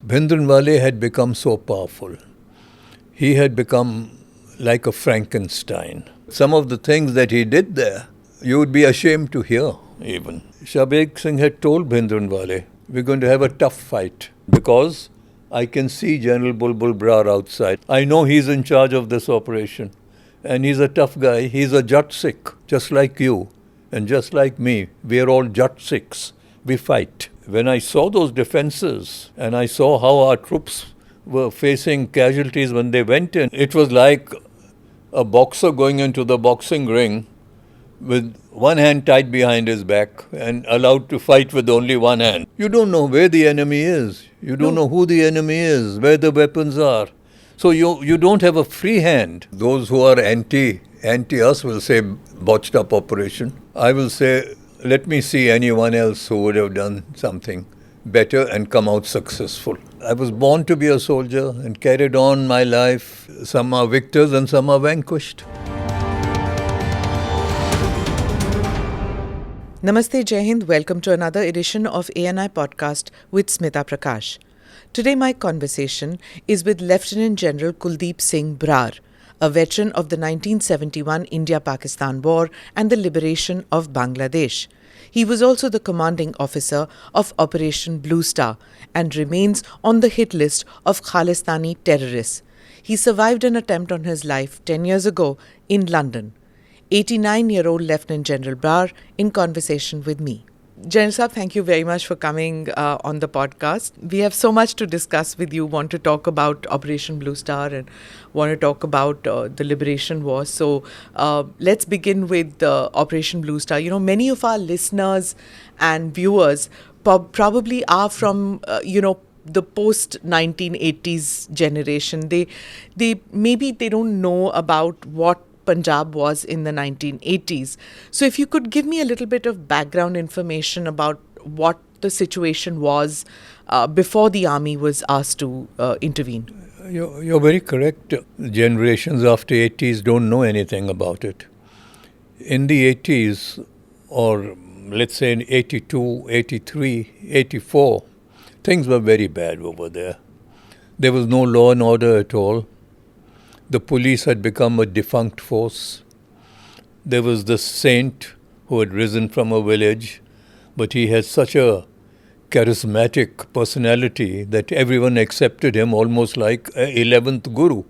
Bhindranwale had become so powerful. He had become like a Frankenstein. Some of the things that he did there, you would be ashamed to hear even. Shabeg Singh had told Bhindranwale, we're going to have a tough fight because I can see General Bulbul Brar outside. I know he's in charge of this operation. And he's a tough guy. He's a Jat Sikh, just like you and just like me. We're all Jat Sikhs. We fight. When I saw those defenses and I saw how our troops were facing casualties when they went in, it was like a boxer going into the boxing ring with one hand tied behind his back and allowed to fight with only one hand. You don't know where the enemy is. You don't know who the enemy is, where the weapons are. So you don't have a free hand. Those who are anti us will say botched up operation. I will say, let me see anyone else who would have done something better and come out successful. I was born to be a soldier and carried on my life. Some are victors and some are vanquished. Namaste, Jai Hind. Welcome to another edition of ANI Podcast with Smita Prakash. Today my conversation is with Lt Gen Kuldip Singh Brar, a veteran of the 1971 India-Pakistan War and the liberation of Bangladesh. He was also the commanding officer of Operation Blue Star and remains on the hit list of Khalistani terrorists. He survived an attempt on his life 10 years ago in London. 89-year-old Lt Gen Brar in conversation with me. General Saab, thank you very much for coming on the podcast. We have so much to discuss with you. Want to talk about Operation Blue Star and want to talk about the Liberation War. So let's begin with Operation Blue Star. You know, many of our listeners and viewers probably are from, the post-1980s generation. They maybe they don't know about what Punjab was in the 1980s. So if you could give me a little bit of background information about what the situation was before the army was asked to intervene. You're very correct. Generations after 80s don't know anything about it. In the 80s, or let's say in 82, 83, 84, things were very bad over there. There was no law and order at all. The police had become a defunct force. There was the saint who had risen from a village, but he had such a charismatic personality that everyone accepted him almost like an 11th guru,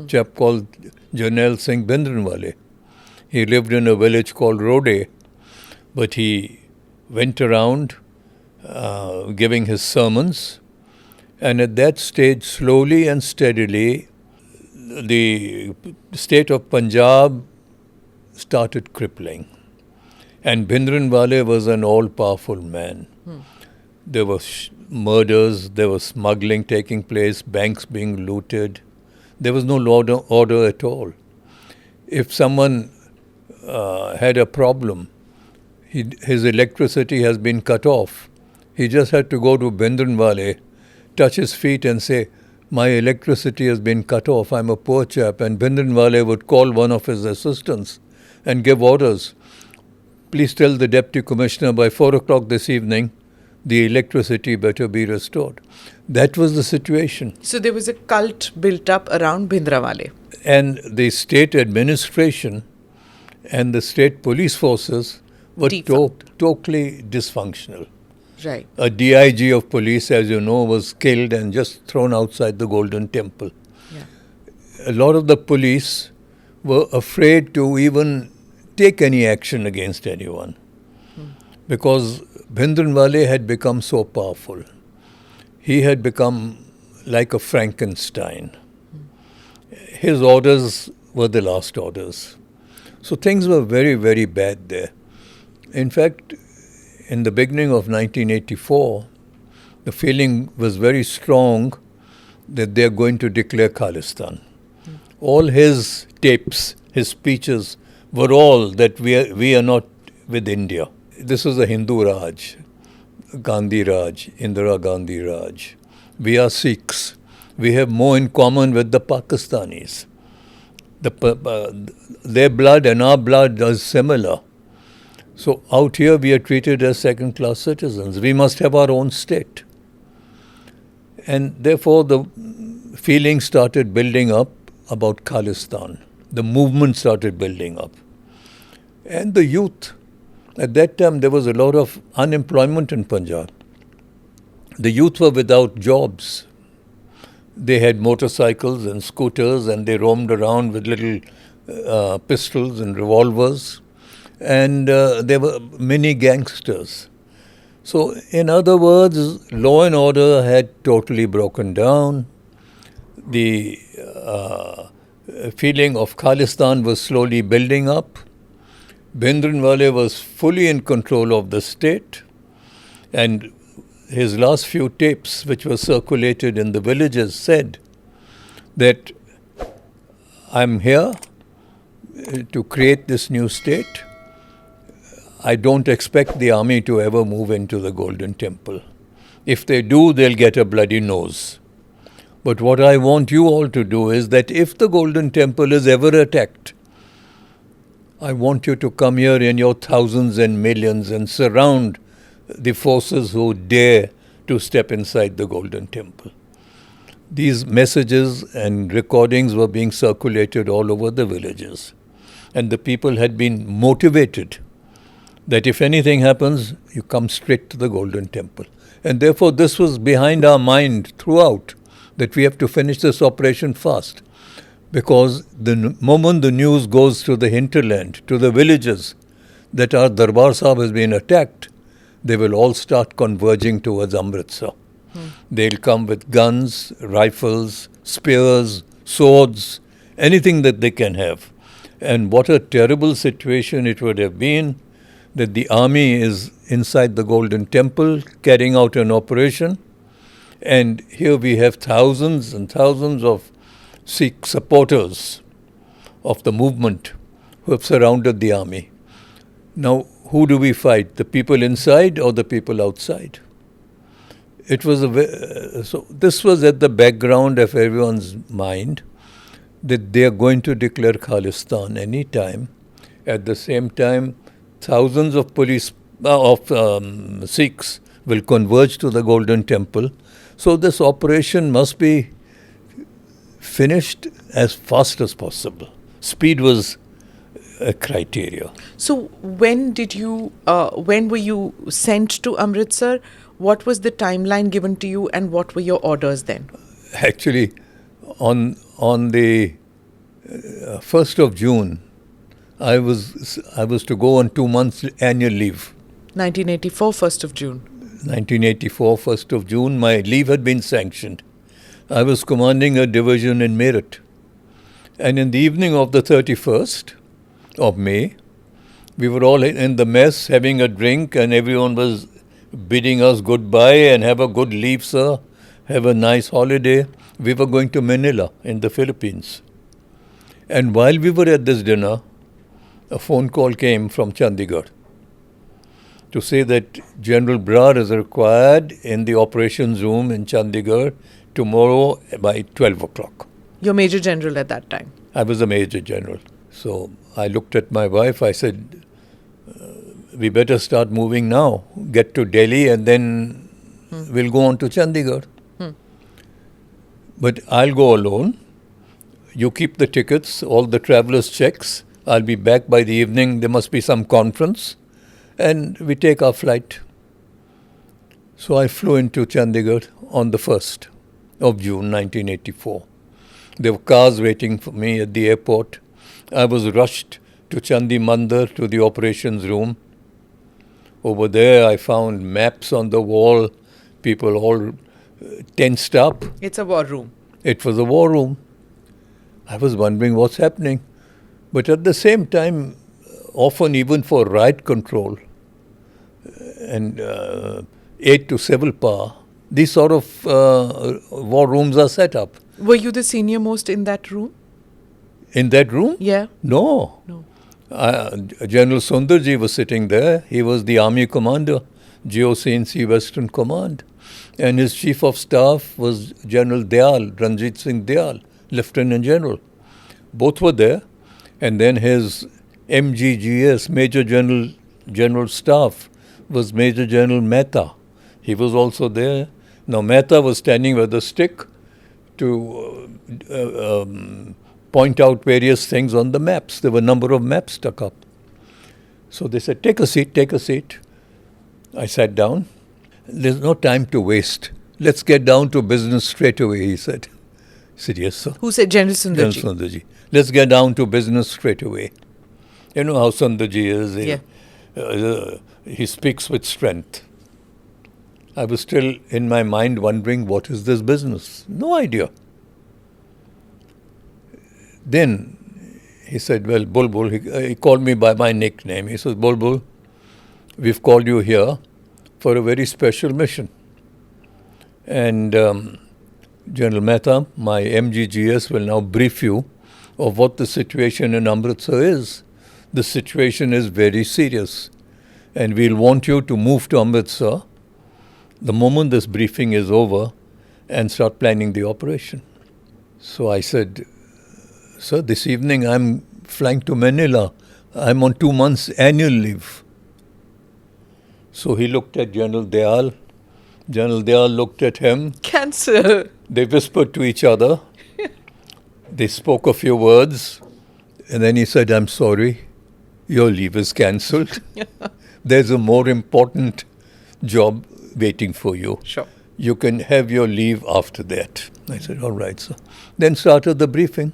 chap called Jarnail Singh Bhindranwale. He lived in a village called Rode, but he went around giving his sermons, and at that stage, slowly and steadily, the state of Punjab started crippling. And Bhindranwale was an all-powerful man. There were murders, there was smuggling taking place, banks being looted. There was no law and order at all. If someone had a problem, his electricity has been cut off, he just had to go to Bhindranwale, touch his feet and say, my electricity has been cut off, I'm a poor chap. And Bhindranwale would call one of his assistants and give orders. Please tell the deputy commissioner by 4 o'clock this evening, the electricity better be restored. That was the situation. So there was a cult built up around Bhindranwale. And the state administration and the state police forces were totally dysfunctional. Right. A DIG of police, as you know, was killed and just thrown outside the Golden Temple. Yeah. A lot of the police were afraid to even take any action against anyone because Bhindranwale had become so powerful. He had become like a Frankenstein. His orders were the last orders. So things were very, very bad there. In fact, in the beginning of 1984, the feeling was very strong that they are going to declare Khalistan. All his tapes, his speeches were all that we are not with India. This is a Hindu Raj, Gandhi Raj, Indira Gandhi Raj. We are Sikhs. We have more in common with the Pakistanis. Their blood and our blood is similar. So out here we are treated as second-class citizens. We must have our own state. And therefore the feeling started building up about Khalistan. The movement started building up. And the youth, at that time there was a lot of unemployment in Punjab. The youth were without jobs. They had motorcycles and scooters and they roamed around with little pistols and revolvers. And there were many gangsters. So, in other words, law and order had totally broken down. The feeling of Khalistan was slowly building up. Bhindranwale was fully in control of the state. And his last few tapes, which were circulated in the villages, said that I'm here to create this new state. I don't expect the army to ever move into the Golden Temple. If they do, they'll get a bloody nose. But what I want you all to do is that if the Golden Temple is ever attacked, I want you to come here in your thousands and millions and surround the forces who dare to step inside the Golden Temple. These messages and recordings were being circulated all over the villages. And the people had been motivated that if anything happens, you come straight to the Golden Temple. And therefore this was behind our mind throughout, that we have to finish this operation fast. Because the moment the news goes to the hinterland, to the villages, that our Darbar Sahib has been attacked, they will all start converging towards Amritsar. They'll come with guns, rifles, spears, swords, anything that they can have. And what a terrible situation it would have been that the army is inside the Golden Temple carrying out an operation, and here we have thousands and thousands of Sikh supporters of the movement who have surrounded the army. Now, who do we fight? The people inside or the people outside? It was so this was at the background of everyone's mind that they are going to declare Khalistan any time. At the same time, thousands of Sikhs will converge to the Golden Temple. So this operation must be finished as fast as possible. Speed was a criteria. So when were you sent to Amritsar? What was the timeline given to you and what were your orders then? Actually, on the 1st of June, I was to go on 2 months annual leave. 1984, 1st of June. 1984, 1st of June, my leave had been sanctioned. I was commanding a division in Meerut. And in the evening of the 31st of May, we were all in the mess having a drink and everyone was bidding us goodbye and have a good leave, sir. Have a nice holiday. We were going to Manila in the Philippines. And while we were at this dinner, a phone call came from Chandigarh to say that General Brar is required in the operations room in Chandigarh tomorrow by 12 o'clock. You're Major General at that time? I was a Major General. So I looked at my wife, I said, we better start moving now, get to Delhi and then we'll go on to Chandigarh. But I'll go alone. You keep the tickets, all the travelers' checks. I'll be back by the evening. There must be some conference. And we take our flight. So I flew into Chandigarh on the 1st of June 1984. There were cars waiting for me at the airport. I was rushed to Chandi Mandir, to the operations room. Over there I found maps on the wall, people all tensed up. It's a war room. It was a war room. I was wondering what's happening. But at the same time, often even for riot control and aid to civil power, these sort of war rooms are set up. Were you the senior most in that room? In that room? Yeah. No. General Sundarji was sitting there. He was the army commander, GOC Western Command. And his chief of staff was General Dayal, Ranjit Singh Dayal, Lieutenant General. Both were there. And then his MGGS, Major General Staff, was Major General Mehta. He was also there. Now Mehta was standing with a stick to point out various things on the maps. There were a number of maps stuck up. So they said, take a seat, take a seat. I sat down. There's no time to waste. Let's get down to business straight away, he said. I said, yes, sir. Who said? General Sundarji. General Sundarji. Let's get down to business straight away. You know how Sundarji is. Yeah. He speaks with strength. I was still in my mind wondering, what is this business? No idea. Then he said, well, Bulbul, he called me by my nickname. He says, Bulbul, we've called you here for a very special mission. And General Mehta, my MGGS, will now brief you of what the situation in Amritsar is. The situation is very serious. And we'll want you to move to Amritsar the moment this briefing is over and start planning the operation. So I said, sir, this evening I'm flying to Manila. I'm on 2 months annual leave. So he looked at General Dayal. General Dayal looked at him. Cancer. They whispered to each other. They spoke a few words. And then he said, I'm sorry, your leave is cancelled. There's a more important job waiting for you. Sure. You can have your leave after that. I said, all right, sir. Then started the briefing.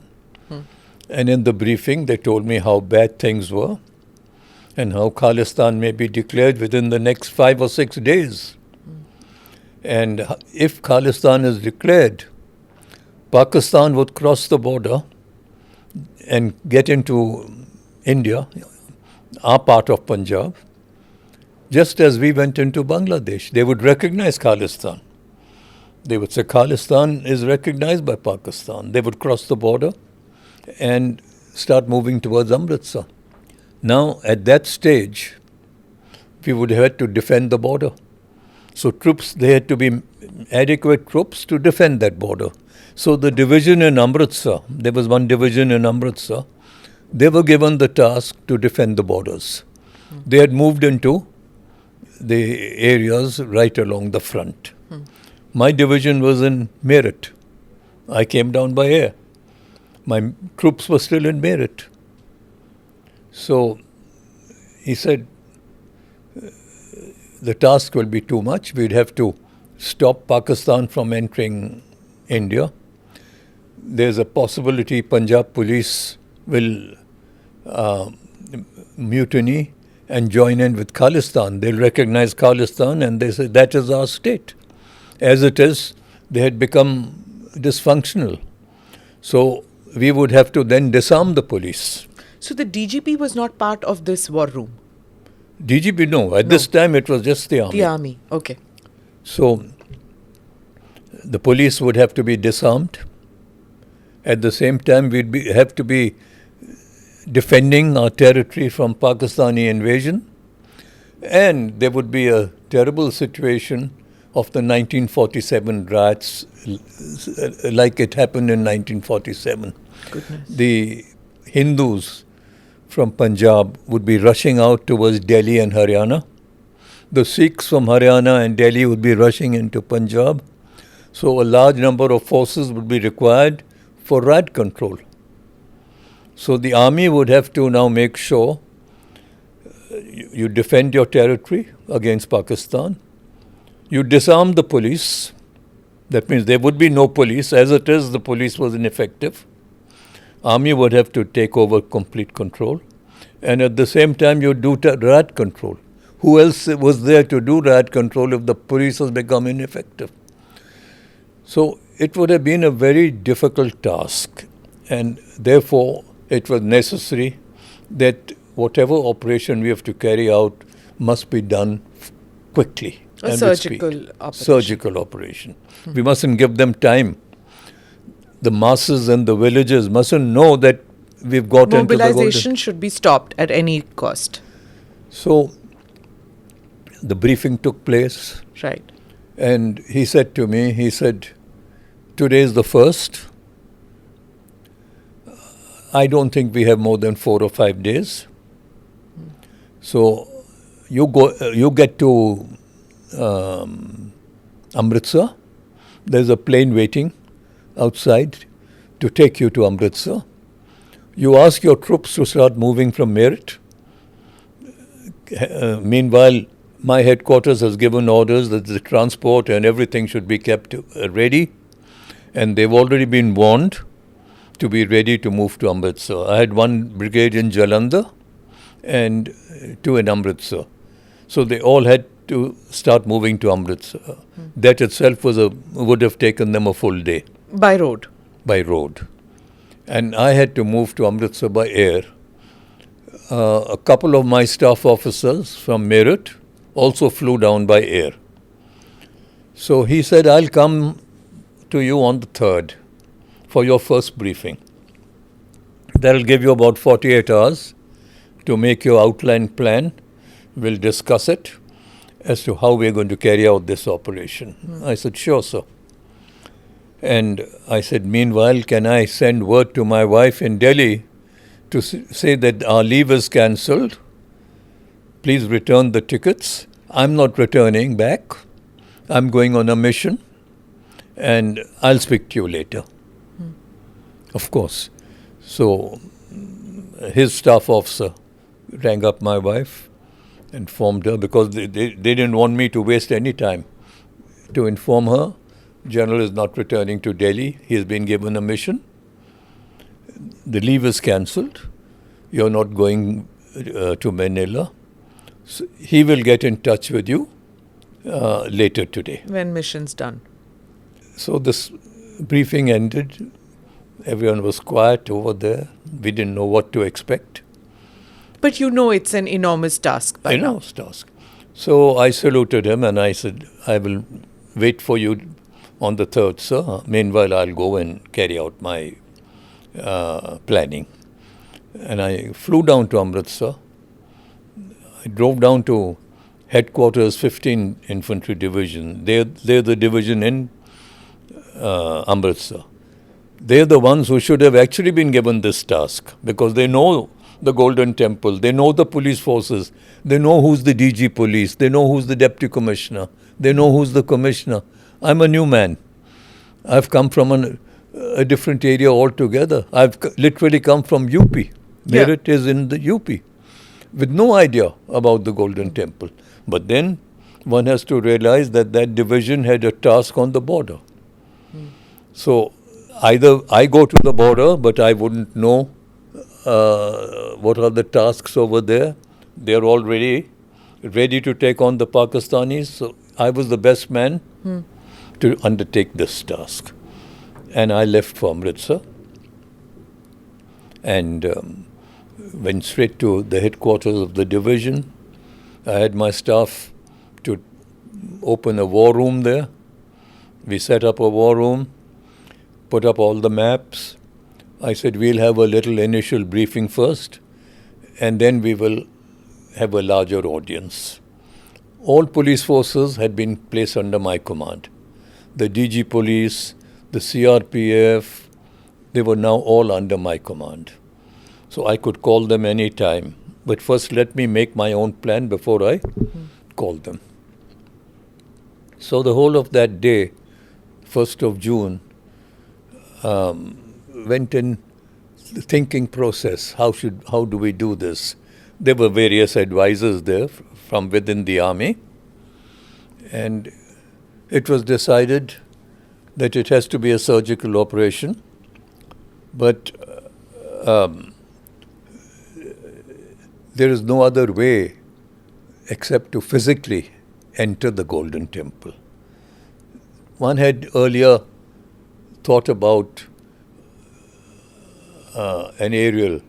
And in the briefing, they told me how bad things were and how Khalistan may be declared within the next 5 or 6 days. And if Khalistan is declared, Pakistan would cross the border and get into India, our part of Punjab, just as we went into Bangladesh. They would recognize Khalistan. They would say Khalistan is recognized by Pakistan. They would cross the border and start moving towards Amritsar. Now, at that stage, we would have to defend the border. So troops, there had to be adequate troops to defend that border. So the division in Amritsar, there was one division in Amritsar, they were given the task to defend the borders. They had moved into the areas right along the front. My division was in Meerut. I came down by air. My troops were still in Meerut. So he said, the task will be too much. We'd have to stop Pakistan from entering India. There's a possibility Punjab police will mutiny and join in with Khalistan. They'll recognize Khalistan and they say, that is our state. As it is, they had become dysfunctional. So we would have to then disarm the police. So the DGP was not part of this war room? DGP, no. At this time, it was just the army. The army, okay. So the police would have to be disarmed. At the same time, we'd have to be defending our territory from Pakistani invasion. And there would be a terrible situation of the 1947 riots, like it happened in 1947. Goodness. The Hindus from Punjab would be rushing out towards Delhi and Haryana. The Sikhs from Haryana and Delhi would be rushing into Punjab. So a large number of forces would be required for riot control. So the army would have to now make sure you defend your territory against Pakistan. You disarm the police. That means there would be no police. As it is, the police was ineffective. Army would have to take over complete control. And at the same time, you do riot control. Who else was there to do riot control if the police has become ineffective? So it would have been a very difficult task. And therefore, it was necessary that whatever operation we have to carry out must be done quickly. A surgical operation. Surgical operation. We mustn't give them time. The masses and the villages mustn't know that we've got into the mobilization should be stopped at any cost. So the briefing took place. Right. And he said to me, today is the 1st. I don't think we have more than 4 or 5 days. So you get to Amritsar there's a plane waiting outside to take you to Amritsar. You ask your troops to start moving from Meerut. Meanwhile, my headquarters has given orders that the transport and everything should be kept ready, and they've already been warned to be ready to move to Amritsar. I had one brigade in Jalandhar and two in Amritsar. So they all had to start moving to Amritsar. That itself would have taken them a full day. By road? By road. And I had to move to Amritsar by air. A couple of my staff officers from Meerut also flew down by air. So he said, I'll come to you on the 3rd for your first briefing. That'll give you about 48 hours to make your outline plan. We'll discuss it as to how we're going to carry out this operation. I said, sure, sir. And I said, meanwhile, can I send word to my wife in Delhi to say that our leave is cancelled? Please return the tickets. I'm not returning back. I'm going on a mission and I'll speak to you later. Of course. So his staff officer rang up my wife, informed her, because they didn't want me to waste any time, to inform her, General is not returning to Delhi. He has been given a mission. The leave is cancelled. You're not going to Manila. So he will get in touch with you later today. When mission's done. So this briefing ended. Everyone was quiet over there. We didn't know what to expect. But you know it's an enormous task by now. Enormous task. So I saluted him and I said, I will wait for you on the 3rd, sir. Meanwhile, I'll go and carry out my planning. And I flew down to Amritsar. I drove down to headquarters, 15 Infantry Division. They're the division in Amritsar. They're the ones who should have actually been given this task, because they know the Golden Temple, they know the police forces, they know who's the DG police, they know who's the deputy commissioner, they know who's the commissioner. I'm a new man. I've come from a different area altogether. I've literally come from UP. Meerut is in the UP, with no idea about the Golden Temple. But then one has to realize that that division had a task on the border. So either I go to the border, but I wouldn't know what are the tasks over there. They're already ready to take on the Pakistanis. So I was the best man to undertake this task. And I left for Amritsar and went straight to the headquarters of the division. I had my staff to open a war room there. We set up a war room, put up all the maps. I said, we'll have a little initial briefing first, and then we will have a larger audience. All police forces had been placed under my command. The DG police, the CRPF, they were now all under my command. So I could call them any time. But first let me make my own plan before I call them. So the whole of that day, 1st of June, went in the thinking process. How do we do this? There were various advisors there from within the army. And it was decided that it has to be a surgical operation. But there is no other way except to physically enter the Golden Temple. One had earlier thought about an aerial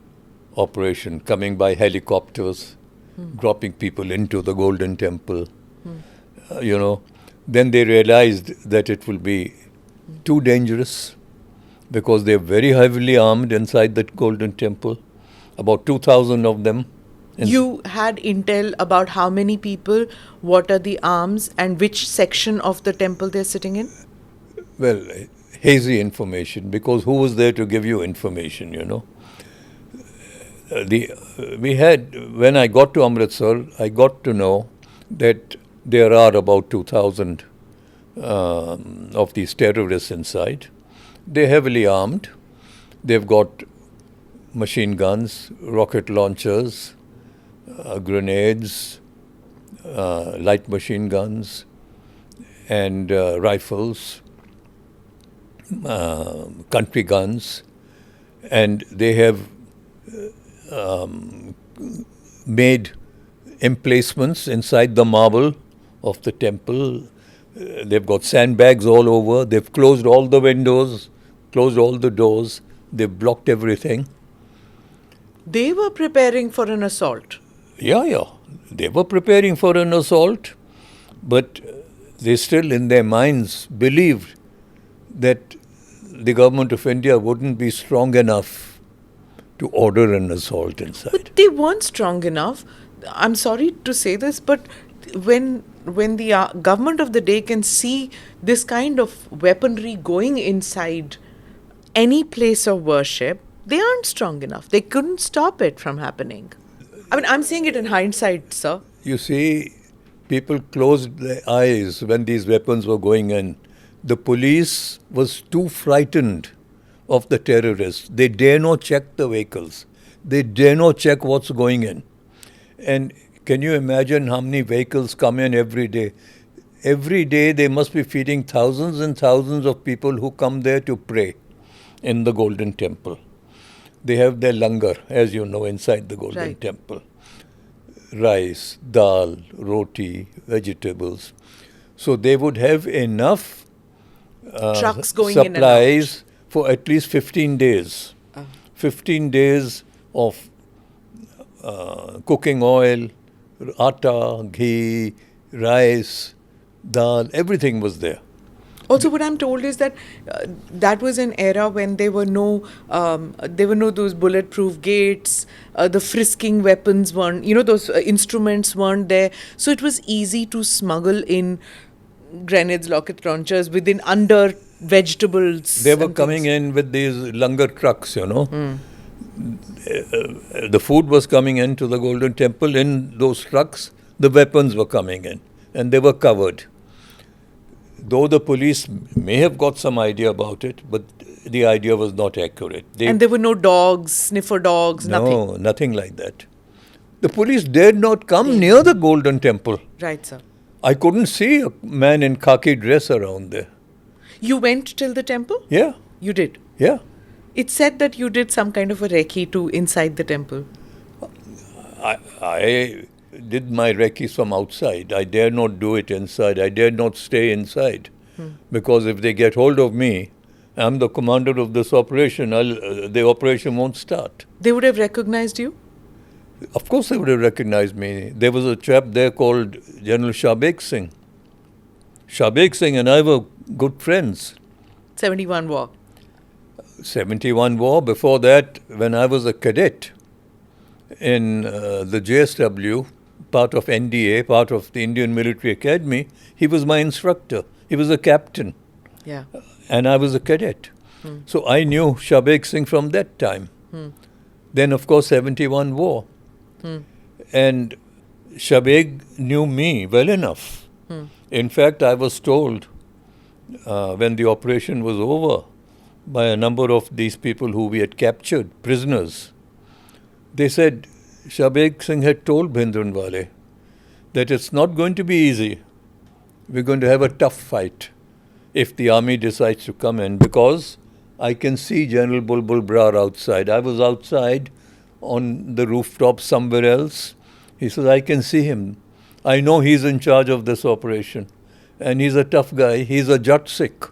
operation, coming by helicopters, dropping people into the Golden Temple. Then they realized that it will be too dangerous because they're very heavily armed inside that Golden Temple, about 2,000 of them. You had intel about how many people, what are the arms, and which section of the temple they're sitting in? Well, hazy information, because who was there to give you information, When I got to Amritsar, I got to know that there are about 2,000 of these terrorists inside. They're heavily armed. They've got machine guns, rocket launchers, grenades, light machine guns, and rifles, country guns, and they have made emplacements inside the marble of the temple. They've got sandbags all over. They've closed all the windows, closed all the doors. They've blocked everything. They were preparing for an assault. Yeah. They were preparing for an assault, but they still in their minds believed that the government of India wouldn't be strong enough to order an assault inside. But they weren't strong enough. I'm sorry to say this, but when the government of the day can see this kind of weaponry going inside any place of worship, they aren't strong enough. They couldn't stop it from happening. I mean, I'm saying it in hindsight, sir. You see, people closed their eyes when these weapons were going in. The police was too frightened of the terrorists. They dare not check the vehicles. They dare not check what's going in. And can you imagine how many vehicles come in every day? Every day they must be feeding thousands and thousands of people who come there to pray in the Golden Temple. They have their langar, as you know, inside the Golden Temple. Rice, dal, roti, vegetables. So they would have enough trucks going supplies for at least 15 days. 15 days of cooking oil, atta, ghee, rice, dal, everything was there. Also, what I'm told is that that was an era when there were no those bulletproof gates, the frisking weapons weren't, those instruments weren't there. So it was easy to smuggle in grenades, rocket launchers under vegetables. They were coming in with these langar trucks, The food was coming into the Golden Temple. In those trucks, the weapons were coming in, and they were covered. Though the police may have got some idea about it, but the idea was not accurate. And there were no dogs, sniffer dogs, nothing? No, nothing like that. The police dared not come near the Golden Temple. Right, sir. I couldn't see a man in khaki dress around there. You went till the temple? Yeah. You did? Yeah. It's said that you did some kind of a recce to inside the temple. I did my recce from outside. I dare not do it inside. I dare not stay inside. Because if they get hold of me, I'm the commander of this operation, the operation won't start. They would have recognized you? Of course they would have recognized me. There was a chap there called General Shabeg Singh. Shabeg Singh and I were good friends. 71 war. 71 war. Before that, when I was a cadet in the JSW, part of NDA, part of the Indian Military Academy, he was my instructor. He was a captain. Yeah. And I was a cadet. So I knew Shabeg Singh from that time. Then, of course, 71 war. And Shabeg knew me well enough. In fact, I was told when the operation was over by a number of these people who we had captured, prisoners. They said, Shabeg Singh had told Bhindranwale that it's not going to be easy. We're going to have a tough fight if the army decides to come in, because I can see General Bulbul Brar outside. I was outside on the rooftop somewhere else. He says, I can see him. I know he's in charge of this operation. And he's a tough guy. He's a Jat Sikh.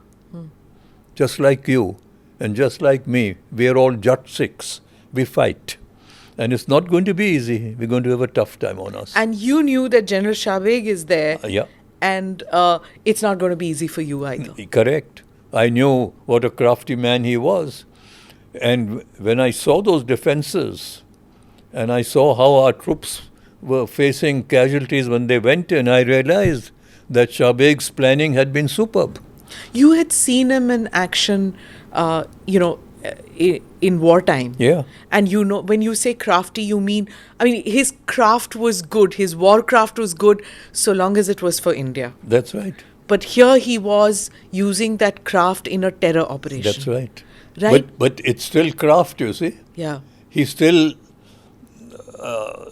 Just like you and just like me. We are all Jat Sikhs. We fight. And it's not going to be easy. We're going to have a tough time on us. And you knew that General Shabeg is there. Yeah. And it's not going to be easy for you either. Correct. I knew what a crafty man he was. And when I saw those defenses, and I saw how our troops were facing casualties when they went in, I realized that Shabeg's planning had been superb. You had seen him in action, in wartime. Yeah. And when you say crafty, his craft was good. His war craft was good so long as it was for India. That's right. But here he was using that craft in a terror operation. That's right. Right? But it's still craft, you see. Yeah. He still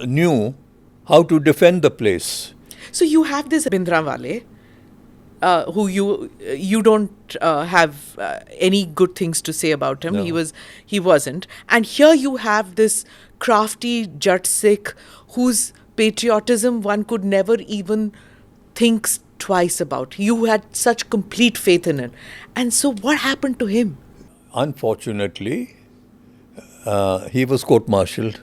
knew how to defend the place. So you have this Bhindranwale, who you don't have any good things to say about him. No. He wasn't. And here you have this crafty Jat Sikh whose patriotism one could never even think twice about. You had such complete faith in it. And so what happened to him? Unfortunately, he was court-martialed.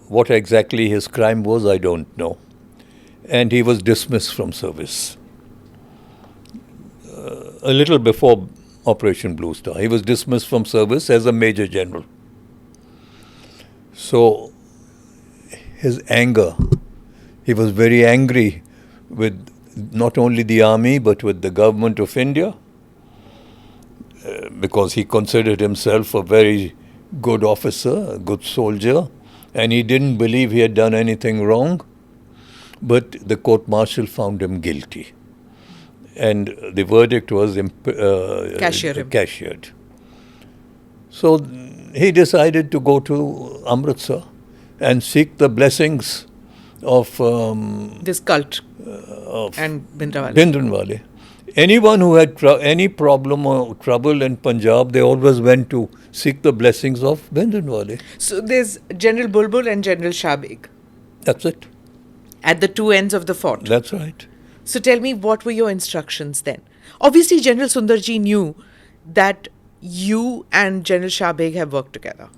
What exactly his crime was, I don't know. And he was dismissed from service. A little before Operation Blue Star, he was dismissed from service as a Major General. So, his anger, he was very angry with not only the army but with the government of India, because he considered himself a very good officer, a good soldier, and he didn't believe he had done anything wrong. But the court-martial found him guilty. And the verdict was cashiered. So he decided to go to Amritsar and seek the blessings of this cult and Bhindranwale. Anyone who had any problem or trouble in Punjab, they always went to seek the blessings of Bhindranwale. So there's General Bulbul and General Shabeg. That's it. At the two ends of the fort. That's right. So tell me, what were your instructions then? Obviously, General Sundarji knew that you and General Shabeg have worked together.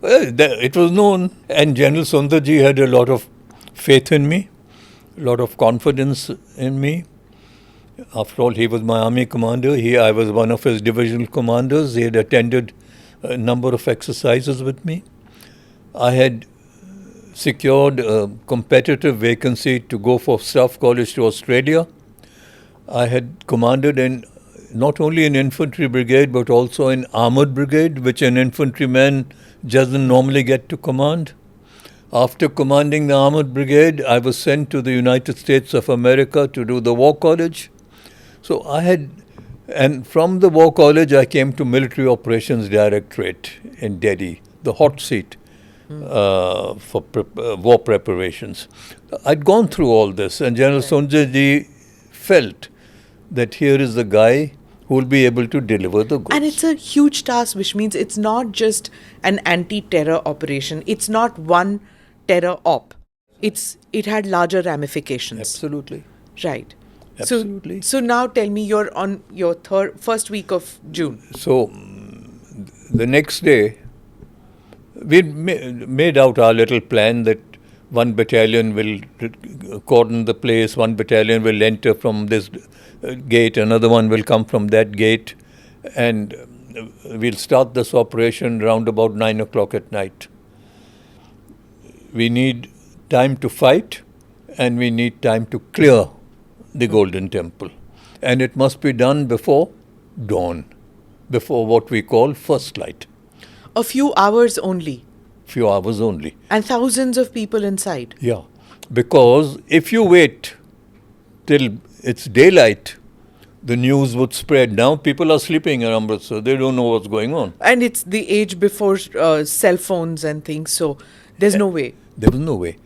Well, it was known, and General Sundarji had a lot of faith in me, a lot of confidence in me. After all, he was my army commander. I was one of his divisional commanders. He had attended a number of exercises with me. I had secured a competitive vacancy to go for Staff College to Australia. I had commanded not only an infantry brigade but also an armoured brigade, which an infantryman doesn't normally get to command. After commanding the armoured brigade, I was sent to the United States of America to do the War College. So and from the War College I came to Military Operations Directorate in Delhi, the hot seat for war preparations. I'd gone through all this, and General Sundarji felt that here is the guy who will be able to deliver the goods. And it's a huge task, which means it's not just an anti-terror operation. It's not one terror op. It had larger ramifications. Absolutely. Right. Absolutely. So now tell me, you're on your first week of June. So the next day, we made out our little plan that one battalion will cordon the place, one battalion will enter from this gate, another one will come from that gate, and we'll start this operation round about 9 o'clock at night. We need time to fight, and we need time to clear the Golden Temple. And it must be done before dawn, before what we call first light. A few hours only. Few hours only. And thousands of people inside. Yeah. Because if you wait till it's daylight, the news would spread. Now people are sleeping in Amritsar. They don't know what's going on. And it's the age before cell phones and things, so there's no way. There was no way.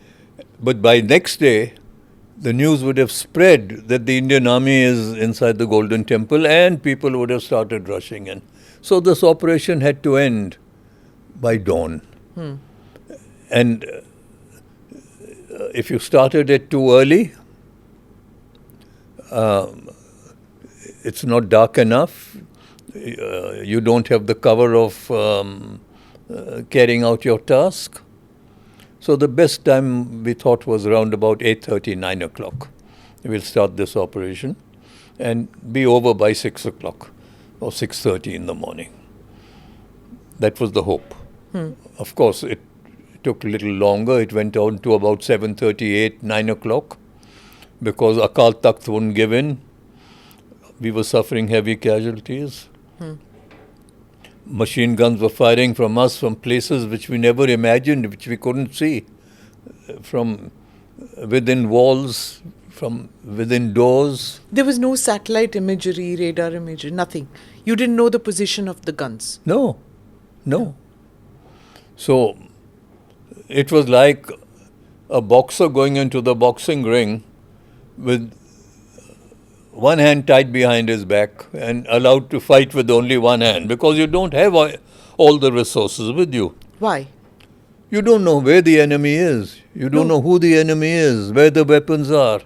But by next day, the news would have spread that the Indian army is inside the Golden Temple, and people would have started rushing in. So this operation had to end by dawn. And if you started it too early, it's not dark enough. You don't have the cover of carrying out your task. So the best time we thought was around about 8:30, 9 o'clock. We'll start this operation and be over by 6 o'clock or 6:30 in the morning. That was the hope. Of course, it took a little longer. It went on to about 7:38, 9 o'clock, because Akal Takht wouldn't give in. We were suffering heavy casualties. Machine guns were firing from us from places which we never imagined, which we couldn't see, from within walls, from within doors. There was no satellite imagery, radar imagery, nothing. You didn't know the position of the guns. No. So it was like a boxer going into the boxing ring with one hand tied behind his back and allowed to fight with only one hand, because you don't have all the resources with you. Why? You don't know where the enemy is. You don't know who the enemy is, where the weapons are.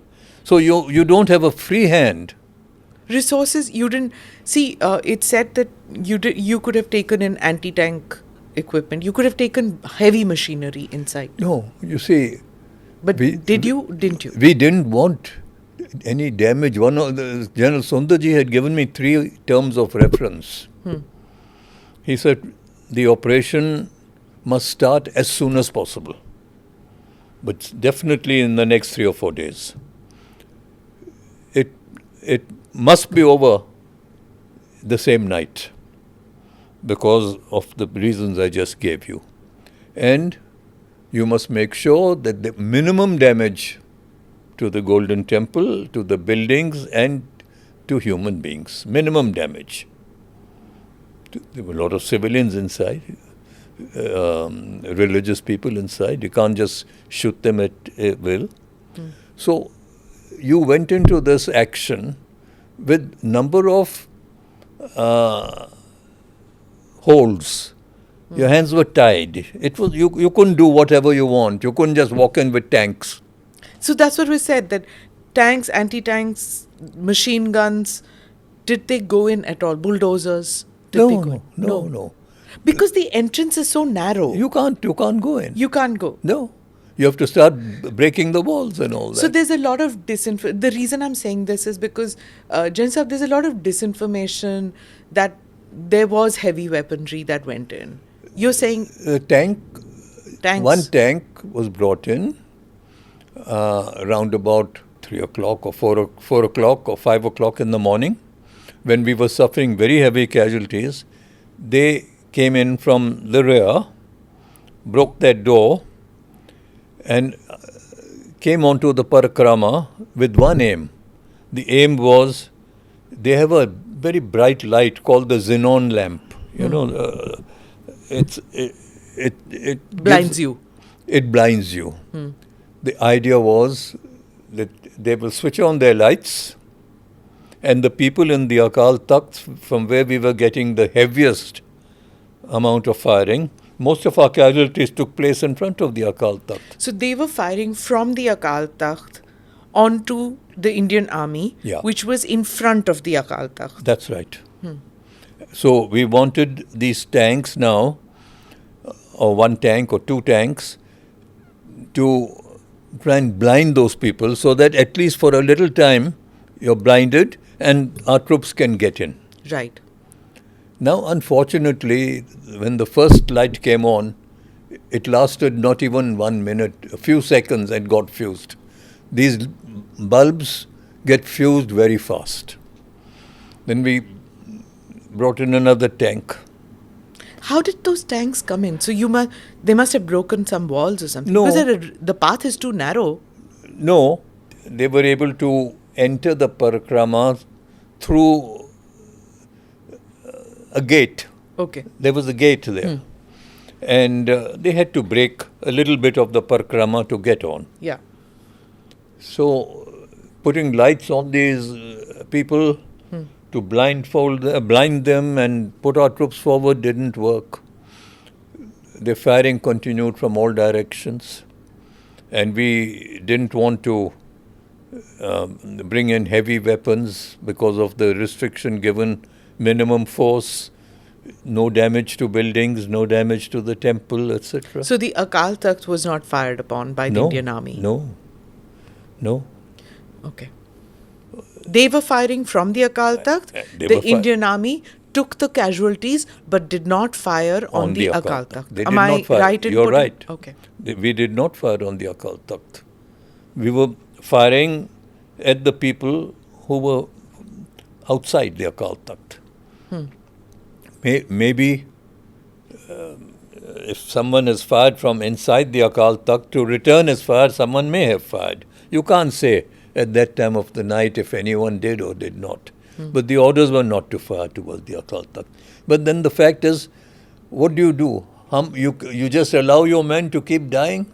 So you don't have a free hand. Resources, you didn't see. It said that you could have taken in anti-tank equipment. You could have taken heavy machinery inside. No, you see. But didn't you? We didn't want any damage. One of the General Sundarji had given me 3 terms of reference. He said the operation must start as soon as possible, but definitely in the next 3 or 4 days. It must be over the same night because of the reasons I just gave you. And you must make sure that the minimum damage to the Golden Temple, to the buildings and to human beings, minimum damage. There were a lot of civilians inside, religious people inside. You can't just shoot them at will. So you went into this action with number of holds. Your hands were tied. It was you couldn't do whatever you want. You couldn't just walk in with tanks. So that's what we said, that tanks, anti-tanks, machine guns, did they go in at all? Bulldozers? Did they go in? No. Because the entrance is so narrow. You can't go in. You can't go. No. You have to start breaking the walls and all that. So there's a lot of disinformation. The reason I'm saying this is because, Gen Sahab, there's a lot of disinformation that there was heavy weaponry that went in. You're saying... Tanks. One tank was brought in around about 3 o'clock or 4 o'clock or 5 o'clock in the morning, when we were suffering very heavy casualties. They came in from the rear, broke that door, and came onto the parikrama with one aim. The aim was, they have a very bright light called the xenon lamp. You know, it blinds you. It blinds you. The idea was that they will switch on their lights, and the people in the Akal Takht, from where we were getting the heaviest amount of firing, most of our casualties took place in front of the Akal Takht. So they were firing from the Akal Takht onto the Indian Army, which was in front of the Akal Takht. That's right. So we wanted these tanks now, or one tank or 2 tanks, to try and blind those people so that at least for a little time you're blinded and our troops can get in. Right. Now, unfortunately, when the first light came on, it lasted not even 1 minute, a few seconds, and got fused. These bulbs get fused very fast. Then we brought in another tank. How did those tanks come in? So they must have broken some walls or something. No. Because the path is too narrow. No, they were able to enter the parikrama through a gate. Okay. There was a gate there. And they had to break a little bit of the parikrama to get on. Yeah. So putting lights on these people to blind them and put our troops forward didn't work. The firing continued from all directions, and we didn't want to bring in heavy weapons because of the restriction given, minimum force, no damage to buildings, no damage to the temple, etc. So the Akal Takht was not fired upon by the Indian Army? No. Okay. They were firing from the Akal Takht. The Indian Army took the casualties but did not fire on the Akal Takht. Am I right in You're right. Okay. We did not fire on the Akal Takht. We were firing at the people who were outside the Akal Takht. Maybe if someone has fired from inside the Akal Takht, to return his fire, someone may have fired. You can't say at that time of the night if anyone did or did not. But the orders were not to fire towards the Akal Takht. But then the fact is, what do? You just allow your men to keep dying?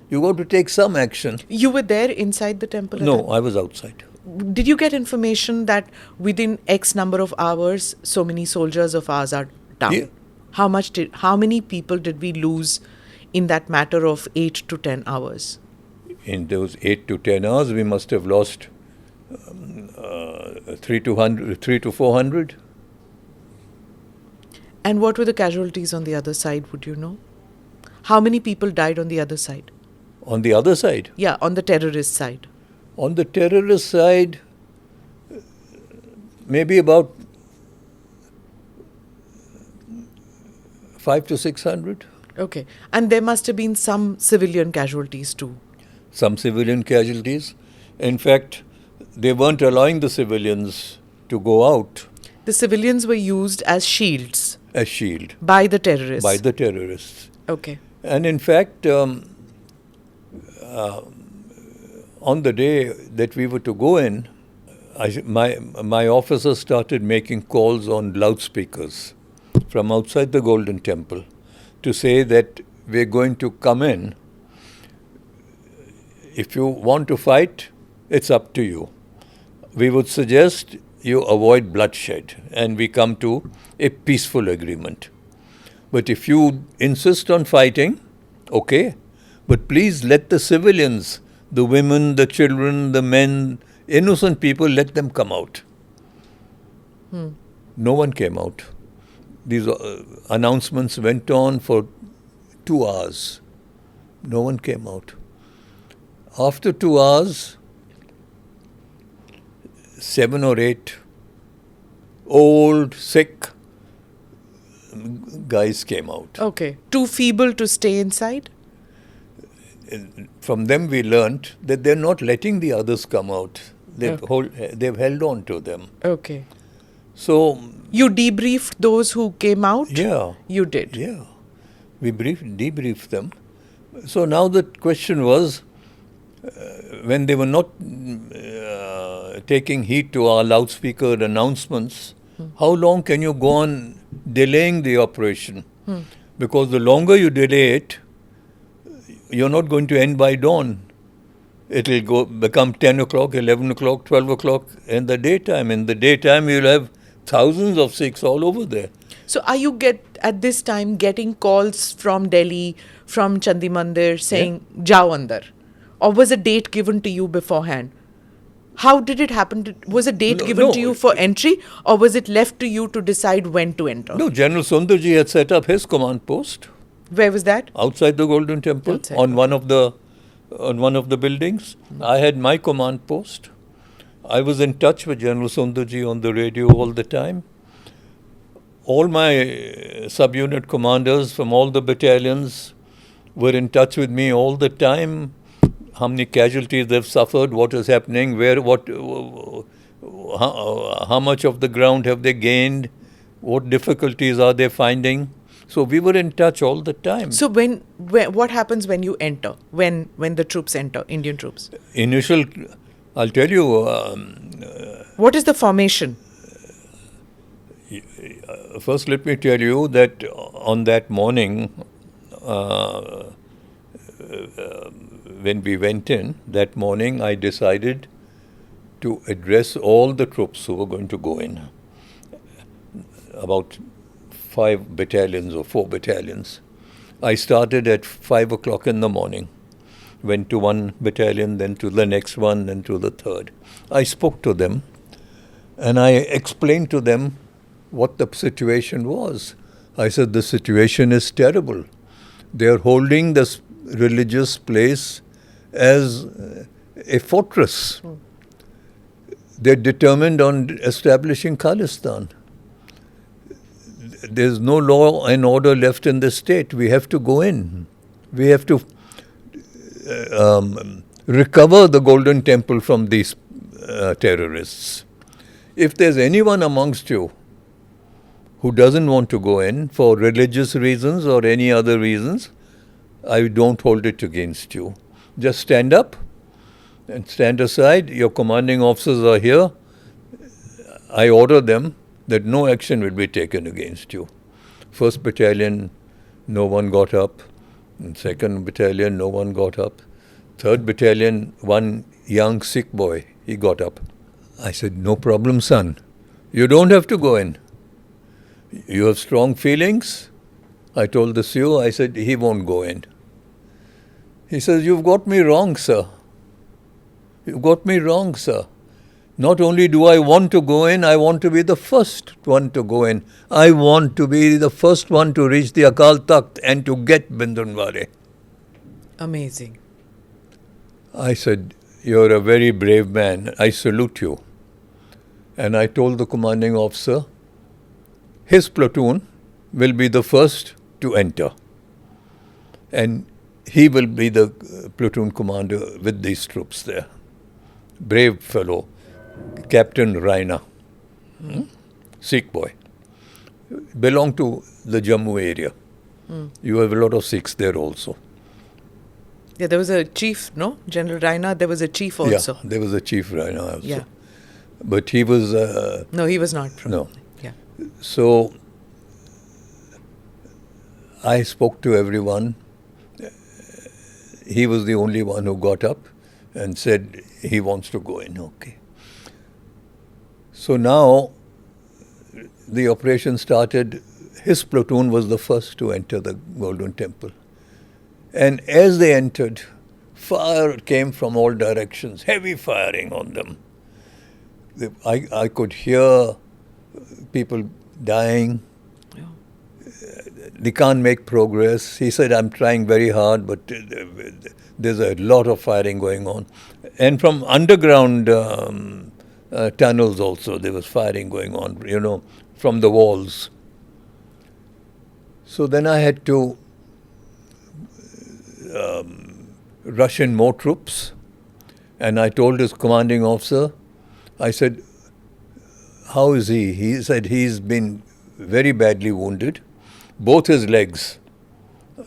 You got to take some action. You were there inside the temple? No, I was outside. Did you get information that within X number of hours, so many soldiers of ours are down? Yeah. How many people did we lose in that matter of 8 to 10 hours? In those 8 to 10 hours, we must have lost 3 to 400. And what were the casualties on the other side, would you know? How many people died on the other side? On the other side? Yeah, on the terrorist side. On the terrorist side, maybe about 500 to 600. Okay. And there must have been some civilian casualties too. Some civilian casualties. In fact, they weren't allowing the civilians to go out. The civilians were used as shields. As shield. By the terrorists. By the terrorists. Okay. And in fact, on the day that we were to go in, my officers started making calls on loudspeakers from outside the Golden Temple to say that we're going to come in. If you want to fight, it's up to you. We would suggest you avoid bloodshed and we come to a peaceful agreement. But if you insist on fighting, okay, but please let the civilians, the women, the children, the men, innocent people, let them come out. No one came out. These announcements went on for 2 hours. No one came out. After 2 hours, 7 or 8 old, sick guys came out. Okay. Too feeble to stay inside? From them we learnt that they're not letting the others come out. They've held on to them. Okay. So you debriefed those who came out? Yeah. You did? Yeah. We debriefed them. So now the question was, when they were not taking heed to our loudspeaker announcements, how long can you go on delaying the operation? Because the longer you delay it, you're not going to end by dawn. It'll become 10 o'clock, 11 o'clock, 12 o'clock in the daytime. In the daytime, you'll have thousands of Sikhs all over there. So are you at this time getting calls from Delhi, from Chandi Mandir saying, Jao andar? Or was a date given to you beforehand? How did it happen? Was a date given to you for entry, or was it left to you to decide when to enter? No, General Sundarji had set up his command post. Where was that? Outside the Golden Temple, Outside. on one of the buildings. I had my command post. I was in touch with General Sundarji on the radio all the time. All my subunit commanders from all the battalions were in touch with me all the time. How many casualties they've suffered, what is happening, how much of the ground have they gained, what difficulties are they finding. So we were in touch all the time. So what happens when you enter, when the troops enter, Indian troops? I'll tell you. What is the formation? First, let me tell you that on that morning, when we went in, that morning I decided to address all the troops who were going to go in. About 5 battalions or 4 battalions. I started at 5 o'clock in the morning. Went to one battalion, then to the next one, then to the third. I spoke to them and I explained to them what the situation was. I said, the situation is terrible. They are holding this religious place as a fortress. They're determined on establishing Khalistan. There's no law and order left in the state. We have to go in. We have to recover the Golden Temple from these terrorists. If there's anyone amongst you who doesn't want to go in for religious reasons or any other reasons, I don't hold it against you. Just stand up and stand aside. Your commanding officers are here. I order them that no action will be taken against you. 1st Battalion, no one got up. And 2nd Battalion, no one got up. 3rd Battalion, one young Sikh boy, he got up. I said, no problem, son. You don't have to go in. You have strong feelings. I told the CEO, I said, he won't go in. He says, you've got me wrong, sir. You've got me wrong, sir. Not only do I want to go in, I want to be the first one to go in. I want to be the first one to reach the Akal Takht and to get Bhindranwale. Amazing. I said, you're a very brave man. I salute you. And I told the commanding officer, his platoon will be the first to enter. And he will be the platoon commander with these troops there. Brave fellow. Captain Raina. Sikh boy. Belong to the Jammu area. You have a lot of Sikhs there also. Yeah, there was a chief, no? General Raina, there was a chief also. Yeah, there was a chief Raina also. Yeah. But he was... no, he was not. No. Yeah. So, I spoke to everyone. He was the only one who got up and said he wants to go in. Okay. So now, the operation started. His platoon was the first to enter the Golden Temple. And as they entered, fire came from all directions, heavy firing on them. I could hear people dying. Yeah. They can't make progress. He said, I'm trying very hard, but there's a lot of firing going on. And from underground tunnels also, there was firing going on, from the walls. So then I had to rush in more troops. And I told his commanding officer, I said, how is he? He said he's been very badly wounded. Both his legs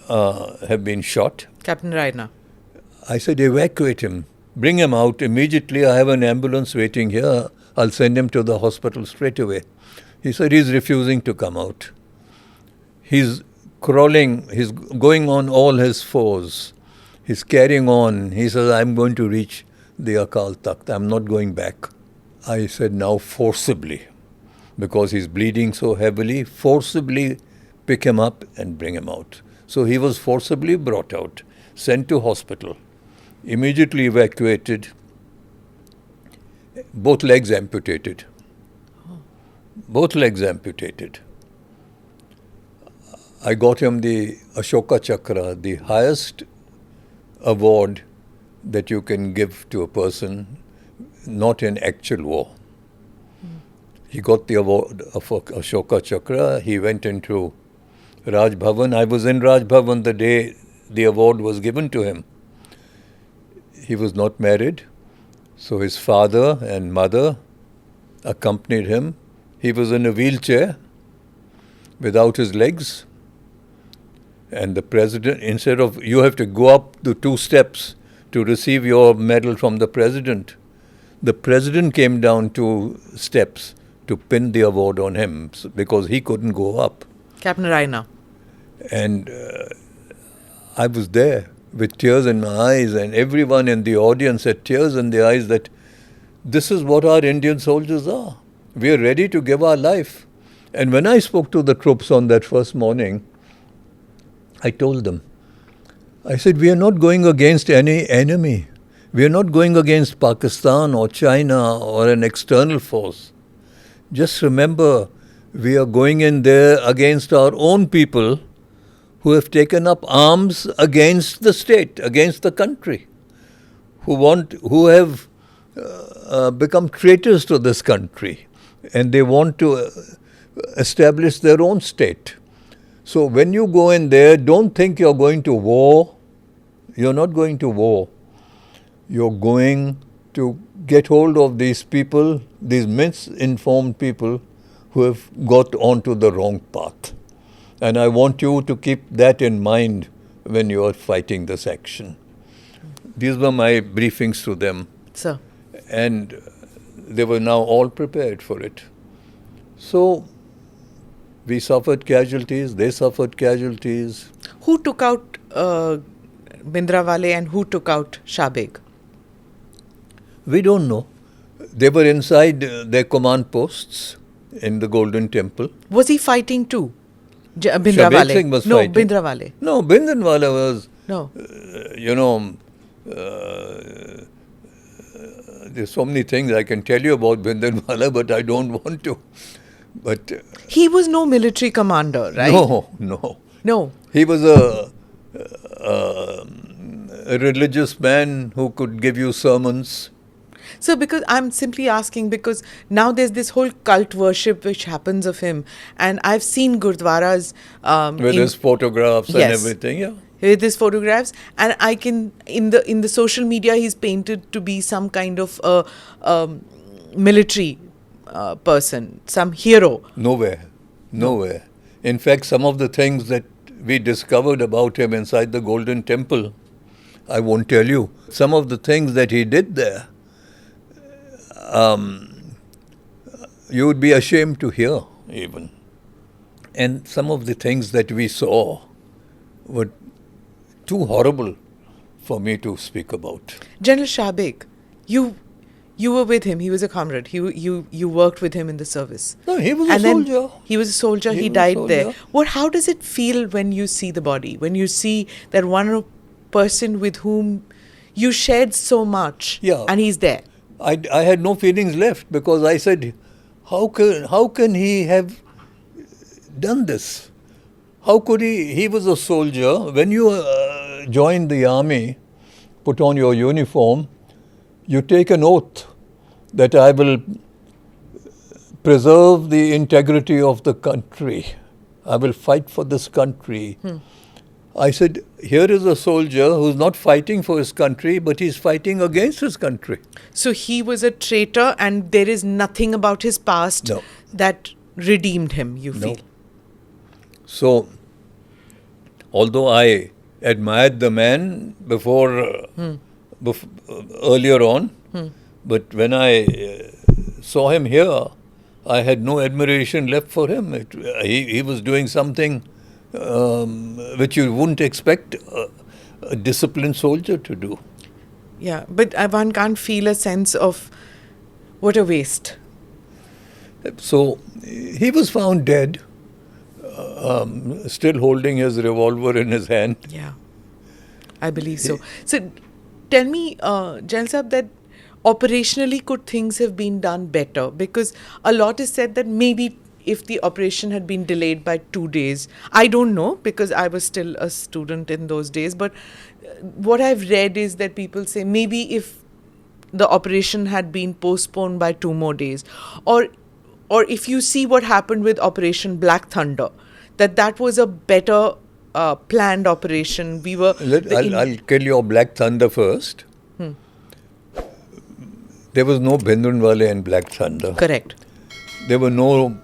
have been shot. Captain Raina. I said, evacuate him. Bring him out immediately. I have an ambulance waiting here. I'll send him to the hospital straight away. He said he's refusing to come out. He's crawling. He's going on all his fours. He's carrying on. He says, I'm going to reach the Akal Takht. I'm not going back. I said, now forcibly, because he's bleeding so heavily, forcibly pick him up and bring him out. So he was forcibly brought out, sent to hospital, immediately evacuated, both legs amputated. Both legs amputated. I got him the Ashoka Chakra, the highest award that you can give to a person not in actual war. He got the award of Ashoka Chakra. He went into Raj Bhavan. I was in Raj Bhavan the day the award was given to him. He was not married, so his father and mother accompanied him. He was in a wheelchair without his legs. And the president, instead of, you have to go up the 2 steps to receive your medal from the president, the president came down 2 steps to pin the award on him because he couldn't go up. Captain Raina. And I was there with tears in my eyes, and everyone in the audience had tears in their eyes that this is what our Indian soldiers are. We are ready to give our life. And when I spoke to the troops on that first morning, I told them, I said, we are not going against any enemy. We are not going against Pakistan or China or an external force. Just remember, we are going in there against our own people who have taken up arms against the state, against the country, who have become traitors to this country, and they want to establish their own state. So when you go in there, don't think you're going to war. You're not going to war. You're going to get hold of these people, these misinformed people who have got onto the wrong path. And I want you to keep that in mind when you are fighting this action. These were my briefings to them. Sir. And they were now all prepared for it. So we suffered casualties, they suffered casualties. Who took out Bhindranwale and who took out Shabeg? We don't know. They were inside their command posts in the Golden Temple. Was he fighting too? Bhindranwale? Shabeg Singh was no, fighting. Bhindranwale. No, Bhindranwale was, No. There's so many things I can tell you about Bhindranwale, but I don't want to. But He was no military commander, right? No. No. He was a religious man who could give you sermons. So, because I'm simply asking, because now there's this whole cult worship which happens of him, and I've seen gurdwaras With his photographs and Yes. everything, yeah. with his photographs, and I can in the social media he's painted to be some kind of a military person, some hero. Nowhere. In fact, some of the things that we discovered about him inside the Golden Temple, I won't tell you. Some of the things that he did there, you would be ashamed to hear even. And some of the things that we saw were too horrible for me to speak about. General Shabeg, you were with him. He was a comrade. You worked with him in the service. No, he was a And then soldier. he was a soldier. He He was a died soldier. there. How does it feel when you see the body? When you see that one person with whom you shared so much, Yeah. and he's there? I had no feelings left because I said, how can he have done this? How could he? He was a soldier. When you join the army, put on your uniform, you take an oath that I will preserve the integrity of the country. I will fight for this country. I said, here is a soldier who's not fighting for his country, but he's fighting against his country. So he was a traitor, and there is nothing about his past No. that redeemed him, you No. feel? So, although I admired the man earlier on, but when I saw him here, I had no admiration left for him. He was doing something which you wouldn't expect a disciplined soldier to do. Yeah, but one can't feel a sense of what a waste. So he was found dead, still holding his revolver in his hand. Yeah, I believe so. So tell me, General Saab, that operationally could things have been done better? Because a lot is said that maybe if the operation had been delayed by 2 days, I don't know because I was still a student in those days, but what I've read is that people say maybe if the operation had been postponed by 2 more days, or if you see what happened with Operation Black Thunder, that was a better planned operation. We were... I'll kill your Black Thunder first. There was no Bhindranwale and Black Thunder. Correct. There were no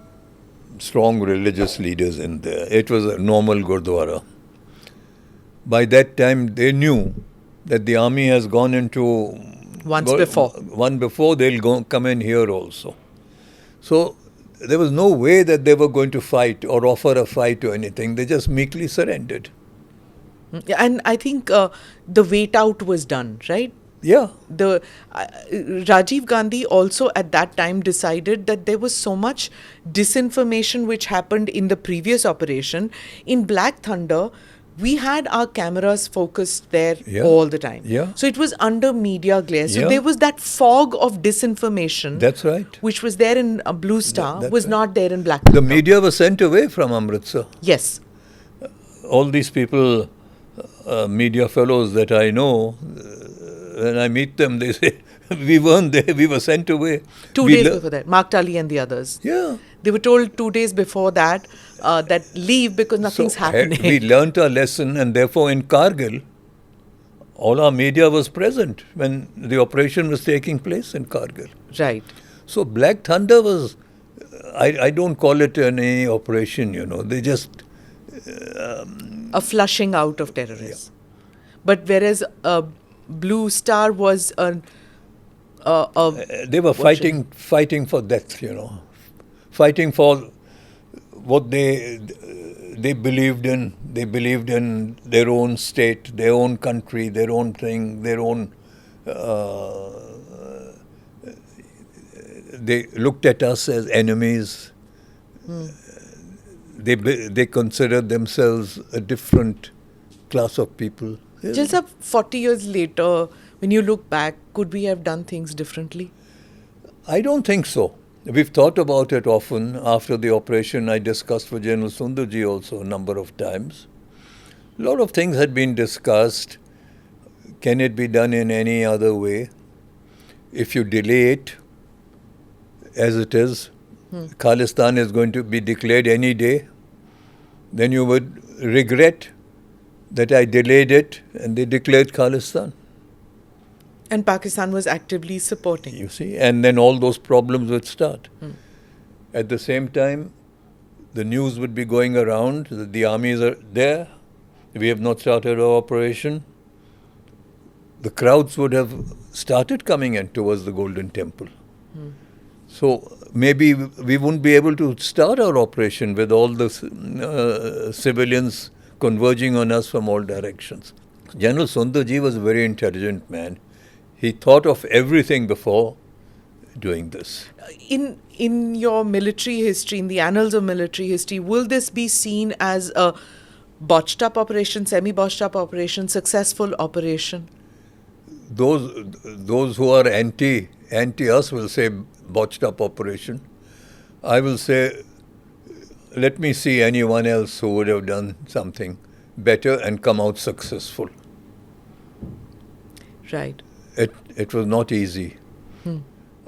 strong religious leaders in there. It was a normal Gurdwara. By that time, they knew that the army has gone into... One before, they'll come in here also. So, there was no way that they were going to fight or offer a fight or anything. They just meekly surrendered. And I think the wait out was done, right? Yeah. Rajiv Gandhi also at that time decided that there was so much disinformation which happened in the previous operation. In Black Thunder, we had our cameras focused there all the time. Yeah. So it was under media glare. So there was that fog of disinformation. That's right. Which was there in Blue Star, was right. not there in Black Thunder. The media was sent away from Amritsar. Yes. All these people, media fellows that I know, when I meet them, they say, we weren't there, we were sent away. 2 days before that, Mark Tully and the others. Yeah. They were told 2 days before that, that leave because nothing's happening. We learnt our lesson, and therefore in Kargil, all our media was present when the operation was taking place in Kargil. Right. So Black Thunder was, I don't call it any operation, they just... a flushing out of terrorists. Yeah. But whereas Blue Star was They were fighting for death, fighting for what they believed in. They believed in their own state, their own country, their own thing, their own. They looked at us as enemies. They considered themselves a different class of people. Just 40 years later, when you look back, could we have done things differently? I don't think so. We've thought about it often. After the operation, I discussed with General Sundarji also a number of times. A lot of things had been discussed. Can it be done in any other way? If you delay it, as it is, Khalistan is going to be declared any day, then you would regret that I delayed it and they declared Khalistan. And Pakistan was actively supporting. You see, and then all those problems would start. At the same time, the news would be going around that the armies are there. We have not started our operation. The crowds would have started coming in towards the Golden Temple. So maybe we wouldn't be able to start our operation with all the civilians converging on us from all directions. General Sundarji was a very intelligent man. He thought of everything before doing this. In your military history, in the annals of military history, will this be seen as a botched up operation, semi-botched up operation, successful operation? Those who are anti us will say botched up operation. I will say, let me see anyone else who would have done something better and come out successful. Right. It was not easy.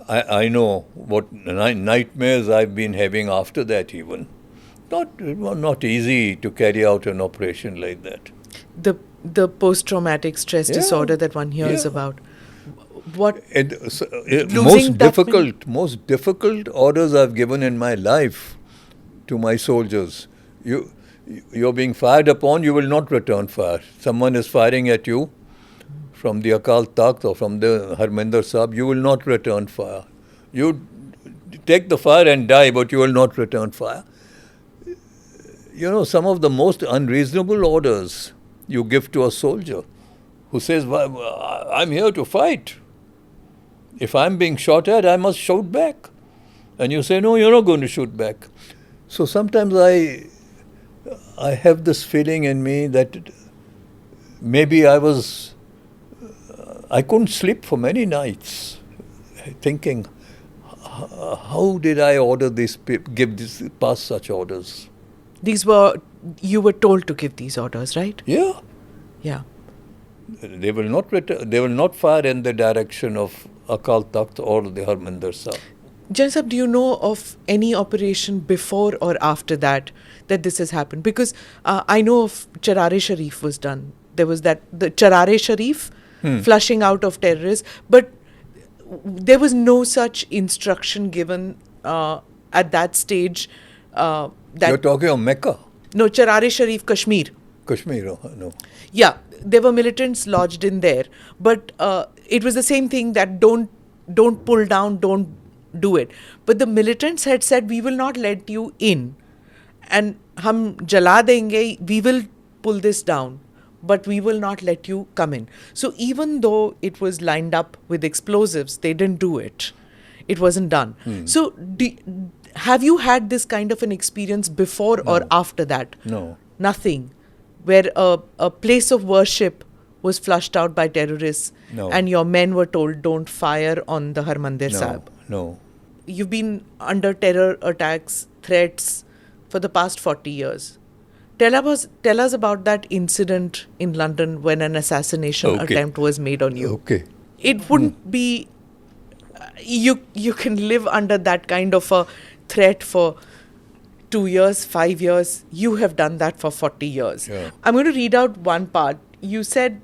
I know what nightmares I've been having after that even. It was not easy to carry out an operation like that. The post-traumatic stress disorder that one hears about. What most difficult orders I've given in my life to my soldiers. You're being fired upon, you will not return fire. Someone is firing at you from the Akal Takht or from the Harminder Sahib, you will not return fire. You take the fire and die, but you will not return fire. Some of the most unreasonable orders you give to a soldier who says, I'm here to fight. If I'm being shot at, I must shoot back. And you say, no, you're not going to shoot back. So sometimes I have this feeling in me that maybe I couldn't sleep for many nights thinking, how did I pass such orders? You were told to give these orders, right? Yeah. Yeah. They will not fire in the direction of Akal Takht or the Harminder Sahib. Gen Sahib, do you know of any operation before or after that this has happened? Because I know of Charare-Sharif was done. There was the Charare-Sharif flushing out of terrorists, but there was no such instruction given at that stage. You're talking of Mecca? No, Charare-Sharif, Kashmir. Kashmir, no. Yeah, there were militants lodged in there, but it was the same thing that don't pull down, don't do it. But the militants had said, we will not let you in, and hum jala denge, we will pull this down, but we will not let you come in. So even though it was lined up with explosives, they didn't do it. It wasn't done. So have you had this kind of an experience before or after that? No. Nothing. Where a place of worship was flushed out by terrorists and your men were told, don't fire on the Harmandir Sahib. No. You've been under terror attacks, threats for the past 40 years. Tell us about that incident in London when an assassination attempt was made on you. Okay. It wouldn't be... You can live under that kind of a threat for 2 years, 5 years. You have done that for 40 years. Yeah. I'm going to read out one part. You said,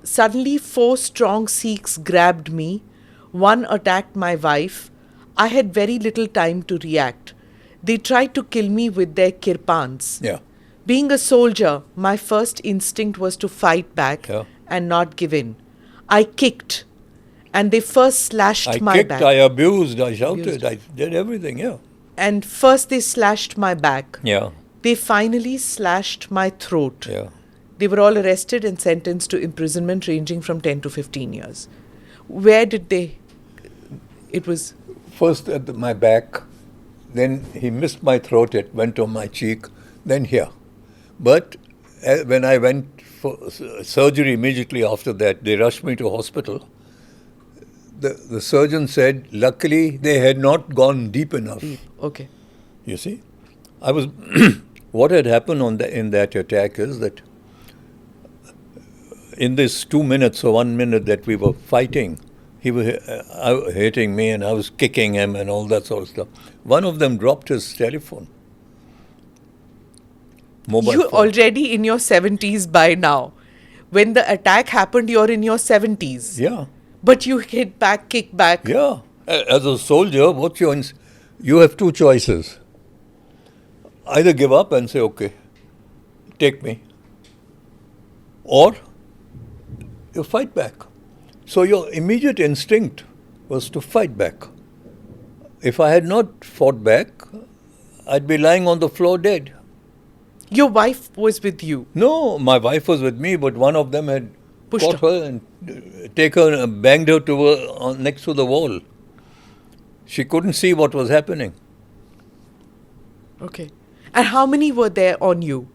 suddenly 4 strong Sikhs grabbed me. 1 attacked my wife. I had very little time to react. They tried to kill me with their kirpans. Yeah. Being a soldier, my first instinct was to fight back and not give in. I kicked And they first slashed I my kicked, back. I abused, I shouted, Abused. I did everything, yeah. And first they slashed my back. Yeah, They finally slashed my throat. yeah. They were all arrested and sentenced to imprisonment ranging from 10 to 15 years. Where did they... It was... First at my back, then he missed my throat, it went on my cheek, then here. But when I went for surgery immediately after that, they rushed me to hospital. The surgeon said, luckily they had not gone deep enough. Okay. You see, I was. What had happened in that attack is that in this 2 minutes or 1 minute that we were fighting, he was hitting me and I was kicking him and all that sort of stuff. One of them dropped his telephone. Mobile You're phone. already in your 70s by now. When the attack happened, you're in your 70s. Yeah, But you hit back, kick back. yeah. As a soldier, you have two choices. Either give up and say, okay, take me, or you fight back. So your immediate instinct was to fight back. If I had not fought back, I'd be lying on the floor dead. Your wife was with you. No, my wife was with me, but one of them had Pushed caught her and taken her, banged her next to the wall. She couldn't see what was happening. Okay. And how many were there on you?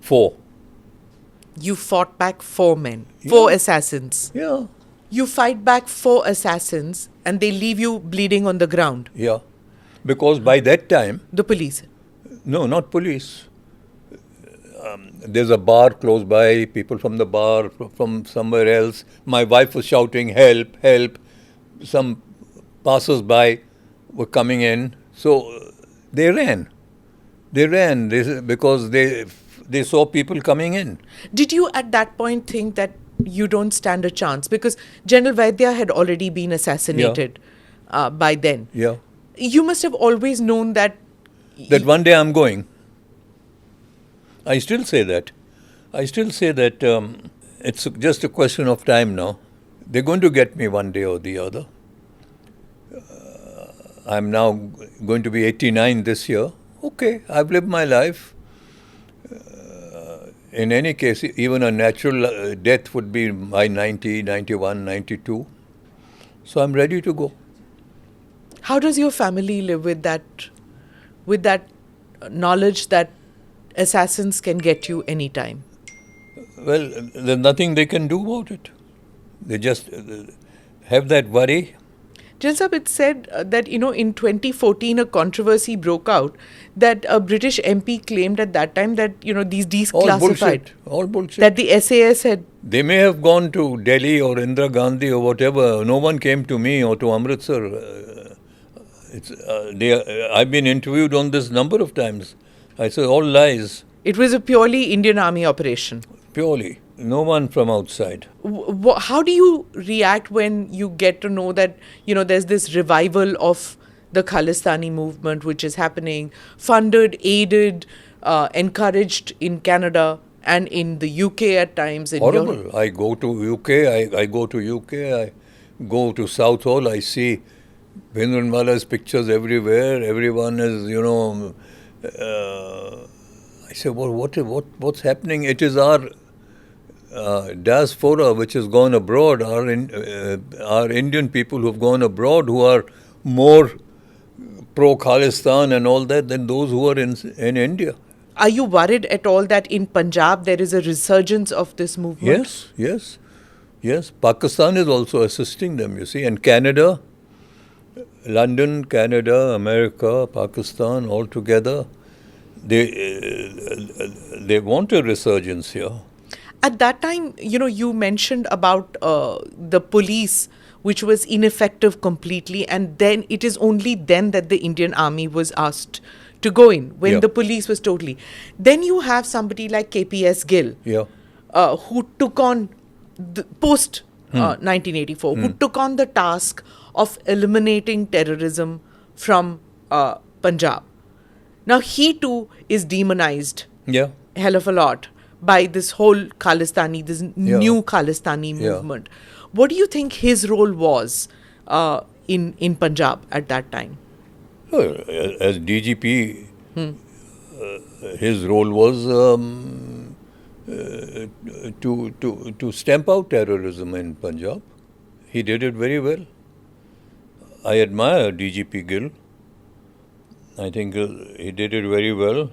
4. You fought back 4 men, Yeah. 4 assassins. Yeah, You fight back 4 assassins and they leave you bleeding on the ground. yeah. Because by that time, The police. no, not police. There's a bar close by, people from the bar, from somewhere else. My wife was shouting, help, help. Some passers-by were coming in. So they ran. They ran because they saw people coming in. Did you at that point think that you don't stand a chance? Because General Vaidya had already been assassinated by then. Yeah. You must have always known that... That one day I'm going. I still say that. I still say that it's just a question of time now. They're going to get me one day or the other. I'm now going to be 89 this year. Okay, I've lived my life. In any case, even a natural death would be by 90, 91, 92. So I'm ready to go. How does your family live with that knowledge that assassins can get you anytime? Well, there's nothing they can do about it. They just have that worry. General Sahab, it's said that, in 2014 a controversy broke out that a British MP claimed at that time that, these All declassified. bullshit. All bullshit. That the SAS had... They may have gone to Delhi or Indira Gandhi or whatever. No one came to me or to Amritsar. I've been interviewed on this number of times. I say all lies. It was a purely Indian Army operation. Purely. No one from outside. How do you react when you get to know that, there's this revival of the Khalistani movement which is happening, funded, aided, encouraged in Canada and in the UK at times? In Horrible. Europe? I go to UK, I go to UK, I go to South Hall, I see Bhindranwale's pictures everywhere. Everyone is, I say, well, what's happening? It is our diaspora which has gone abroad, our Indian people who have gone abroad who are more pro-Khalistan and all that than those who are in India. Are you worried at all that in Punjab there is a resurgence of this movement? Yes. Pakistan is also assisting them, you see. And Canada, London, Canada, America, Pakistan, all together, they want a resurgence here. At that time, you mentioned about the police, which was ineffective completely, and then it is only then that the Indian Army was asked to go in, when the police was totally... Then you have somebody like KPS Gill, who took on, post 1984, who took on the task of eliminating terrorism from Punjab. Now, he too is demonized. Yeah. Hell of a lot by this whole Khalistani, this new Khalistani movement. What do you think his role was in Punjab at that time? As DGP, his role was to stamp out terrorism in Punjab. He did it very well. I admire DGP Gill. I think he did it very well.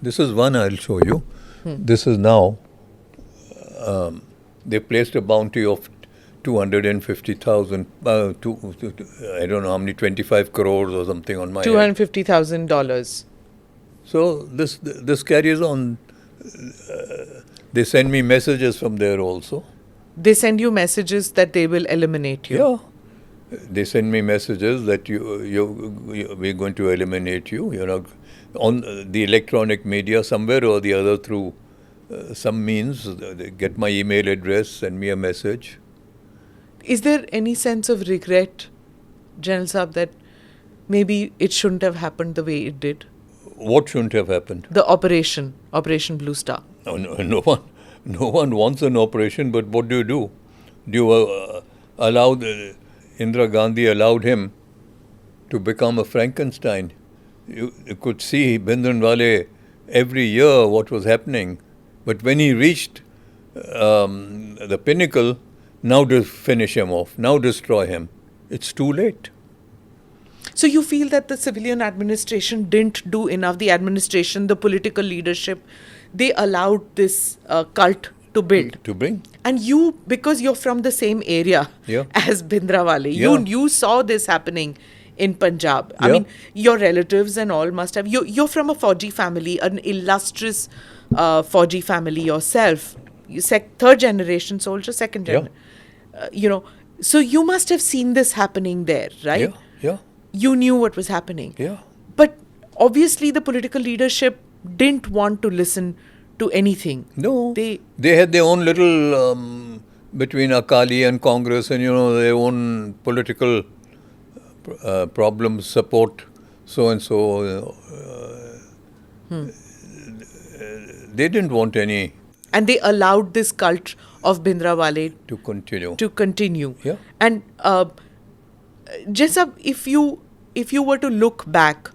This is one I'll show you. This is now. They placed a bounty of 250,000. I don't know how many, 25 crores or something on my head. $250,000. So this carries on. They send me messages from there also. They send you messages that they will eliminate you. Yeah. They send me messages that we're going to eliminate you. You know, on the electronic media, somewhere or the other, through some means, they get my email address, send me a message. Is there any sense of regret, General Saab, that maybe it shouldn't have happened the way it did? What shouldn't have happened? The Operation Blue Star. No one wants an operation, but what do? Do you allow Indira Gandhi allowed him to become a Frankenstein? You could see Bhindranwale every year what was happening, but when he reached the pinnacle, now to finish him off, now destroy him, it's too late. So you feel that the civilian administration didn't do enough, the administration, the political leadership, they allowed this cult to build. To bring. And you, because you're from the same area as Bhindranwale, you saw this happening in Punjab. I mean, your relatives and all must have, you're from a Fauji family, an illustrious Fauji family yourself. You third generation soldier, second generation. So you must have seen this happening there, right? Yeah. You knew what was happening. Yeah. But obviously the political leadership didn't want to listen to anything. No. They had their own little, between Akali and Congress and, their own political problems, support, so and so. They didn't want any. And they allowed this cult of Bhindranwale to continue. Yeah. And Jesab, if you were to look back,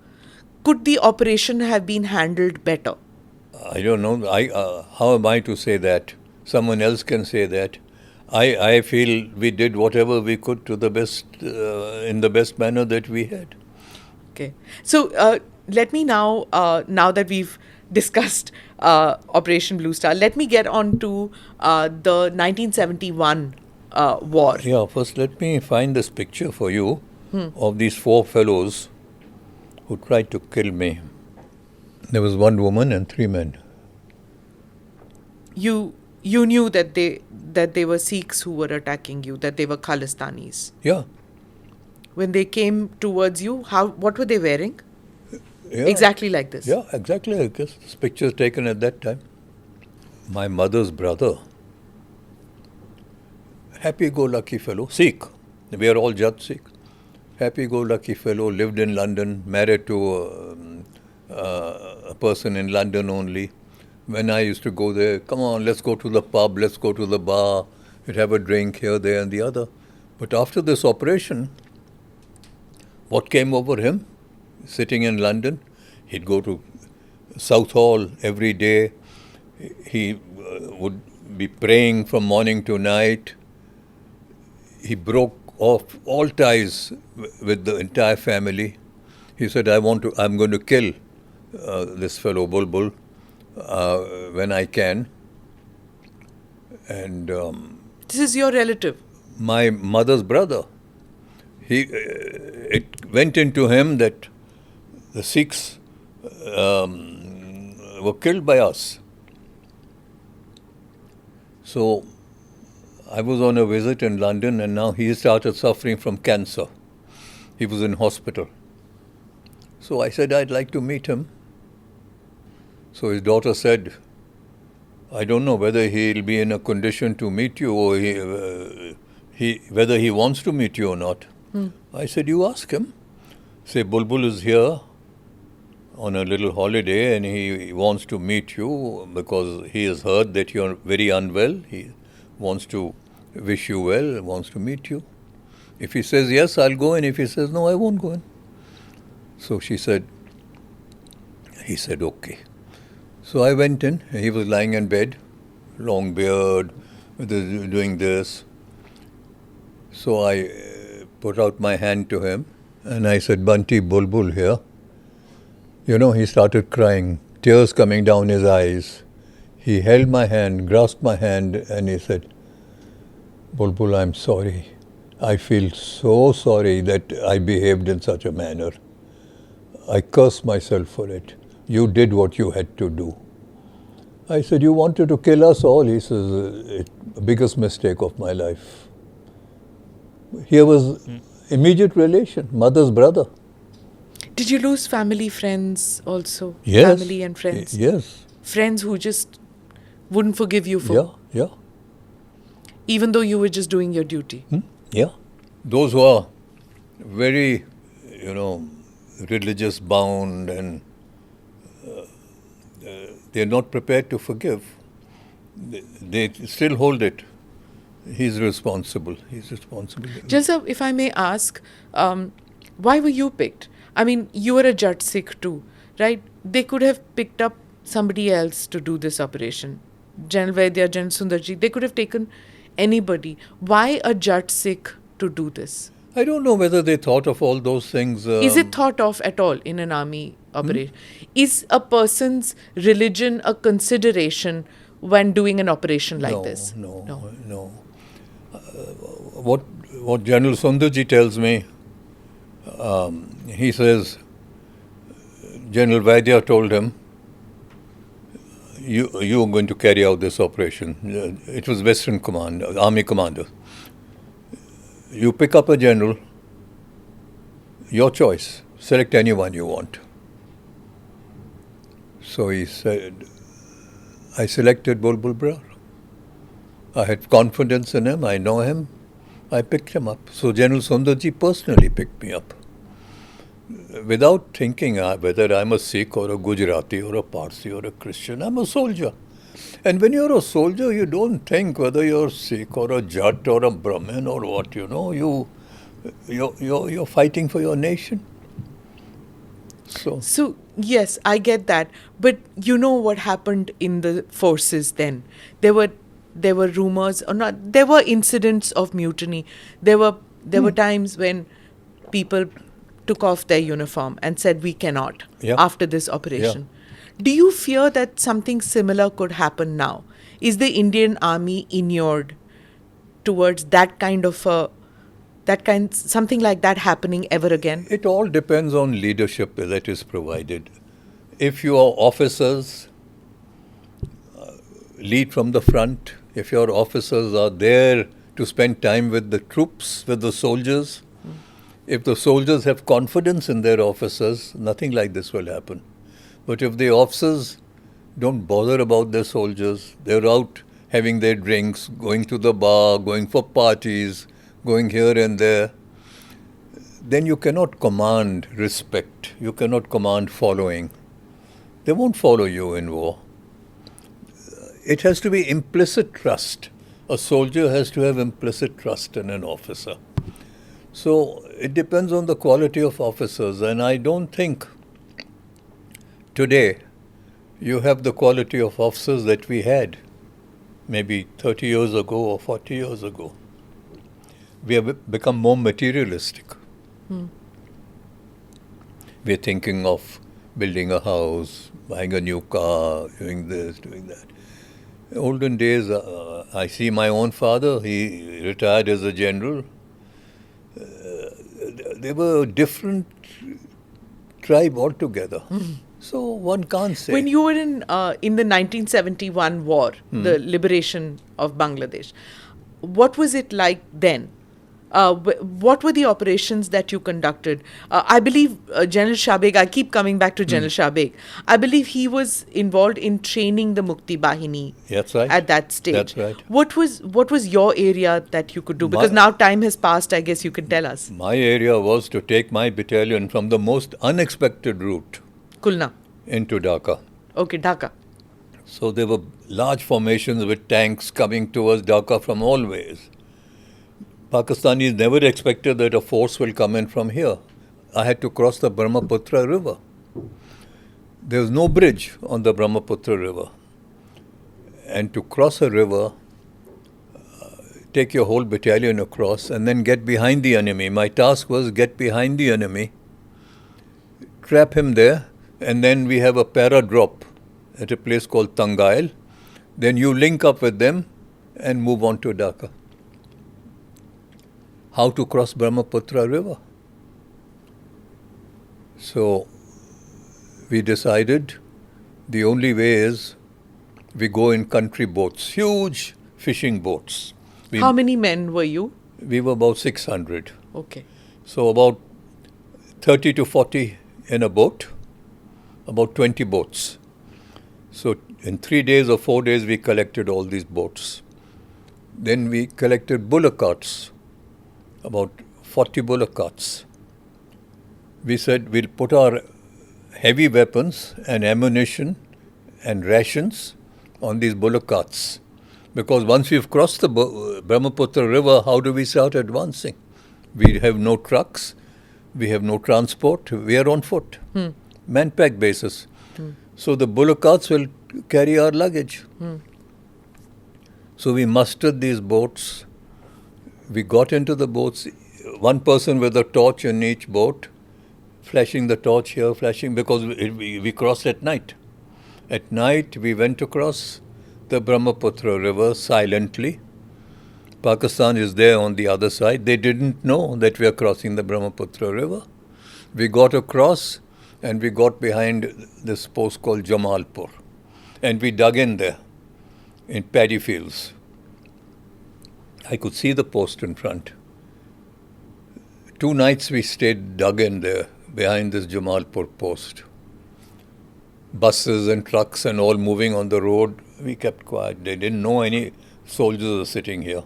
could the operation have been handled better? I don't know. How am I to say that? Someone else can say that. I feel we did whatever we could to the best, in the best manner that we had. Okay. So let me now that we've discussed Operation Blue Star, let me get on to the 1971 war. Yeah, first let me find this picture for you of these four fellows who tried to kill me. There was one woman and three men. You knew that they were Sikhs who were attacking you, that they were Khalistanis. Yeah. When they came towards you, what were they wearing? Yeah. Exactly like this. Yeah, exactly like this. This picture is taken at that time. My mother's brother, happy-go-lucky fellow, Sikh. We are all Jat Sikh. Happy-go-lucky fellow, lived in London, married to a person in London only. When I used to go there, come on, let's go to the pub, let's go to the bar, we'd have a drink here, there and the other. But after this operation, what came over him? Sitting in London, he'd go to Southall every day. He would be praying from morning to night. He broke off all ties with the entire family. He said, I'm going to kill this fellow Bulbul when I can. And this is your relative? My mother's brother. It went into him that the Sikhs were killed by us. So I was on a visit in London, and now he started suffering from cancer. He was in hospital. So I said I'd like to meet him. So his daughter said, I don't know whether he'll be in a condition to meet you or whether he wants to meet you or not. I said, you ask him. Say, Bulbul is here. on a little holiday and he wants to meet you because he has heard that you're very unwell. He wants to wish you well, wants to meet you. If he says yes, I'll go, and if he says no, I won't go in. So he said, okay. So I went in. He was lying in bed, long beard, doing this. So I put out my hand to him and I said, Bunty, Bulbul here. He started crying, tears coming down his eyes. He held my hand, grasped my hand, and he said, Bulbul, I'm sorry. I feel so sorry that I behaved in such a manner. I curse myself for it. You did what you had to do. I said, you wanted to kill us all. He says, it's the biggest mistake of my life. Here was immediate relation, mother's brother. Did you lose family, friends also? Yes. Family and friends? Yes. Friends who just wouldn't forgive you for? Yeah. Even though you were just doing your duty? Yeah. Those who are very, religious bound and they're not prepared to forgive. They still hold it. He's responsible. Just if I may ask, why were you picked? I mean, you were a Jat Sikh too, right? They could have picked up somebody else to do this operation. General Vaidya, General Sundarji, they could have taken anybody. Why a Jat Sikh to do this? I don't know whether they thought of all those things. Is it thought of at all in an army operation? Is a person's religion a consideration when doing an operation like this? No. What General Sundarji tells me, he says, General Vaidya told him, you are going to carry out this operation. It was Western Command, Army Commander. You pick up a general, your choice, select anyone you want. So he said, I selected Bulbul Brar. I had confidence in him, I know him, I picked him up. So General Sundarji personally picked me up. Without thinking whether I'm a Sikh or a Gujarati or a Parsi or a Christian, I'm a soldier. And when you're a soldier, you don't think whether you're Sikh or a Jat or a Brahmin or what, you're fighting for your nation. So, yes, I get that. But you know what happened in the forces then? There were rumors, or not, there were incidents of mutiny. There were times when people took off their uniform and said, we cannot, after this operation. Do you fear that something similar could happen now? Is the Indian Army inured towards something like that happening ever again? It all depends on leadership that is provided. If your officers lead from the front, if your officers are there to spend time with the troops, with the soldiers, if the soldiers have confidence in their officers, nothing like this will happen. But if the officers don't bother about their soldiers, they're out having their drinks, going to the bar, going for parties, going here and there, then you cannot command respect. You cannot command following. They won't follow you in war. It has to be implicit trust. A soldier has to have implicit trust in an officer. So it depends on the quality of officers, and I don't think today you have the quality of officers that we had maybe 30 years ago or 40 years ago. We have become more materialistic. We're thinking of building a house, buying a new car, doing this, doing that. Olden days, I see my own father, he retired as a general. They were a different tribe altogether. So one can't say. When you were in the 1971 war, the liberation of Bangladesh, what was it like then? What were the operations that you conducted? I believe General Shabeg, I keep coming back to General Shabeg. I believe he was involved in training the Mukti Bahini. That's right. At that stage. That's right. What was your area that you could do? Because now time has passed, I guess you can tell us. My area was to take my battalion from the most unexpected route. Kulna. into Dhaka. Okay, Dhaka. So there were large formations with tanks coming towards Dhaka from all ways. Pakistanis never expected that a force will come in from here. I had to cross the Brahmaputra River. There was no bridge on the Brahmaputra River. And to cross a river, take your whole battalion across and then get behind the enemy. My task was get behind the enemy, trap him there, and then we have a para-drop at a place called Tangail. Then you link up with them and move on to Dhaka. How to cross Brahmaputra River? So we decided the only way is we go in country boats, huge fishing boats. How many men were you? We were about 600. Okay. So about 30 to 40 in a boat, about 20 boats. So in 3 days or 4 days, we collected all these boats. Then we collected bullock carts, about 40 bullock carts. We said we'll put our heavy weapons and ammunition and rations on these bullock carts. Because once we've crossed the Brahmaputra River, how do we start advancing? We have no trucks, we have no transport, we are on foot, man-pack basis. So the bullock carts will carry our luggage. So we mustered these boats, we got into the boats, one person with a torch in each boat, flashing the torch here, flashing, because we crossed at night. At night, we went across the Brahmaputra River silently. Pakistan is there on the other side. They didn't know that we are crossing the Brahmaputra River. We got across and we got behind this post called Jamalpur. And we dug in there, in paddy fields. I could see the post in front. 2 nights we stayed dug in there, behind this Jamalpur post. Buses and trucks and all moving on the road. We kept quiet. They didn't know any soldiers are sitting here.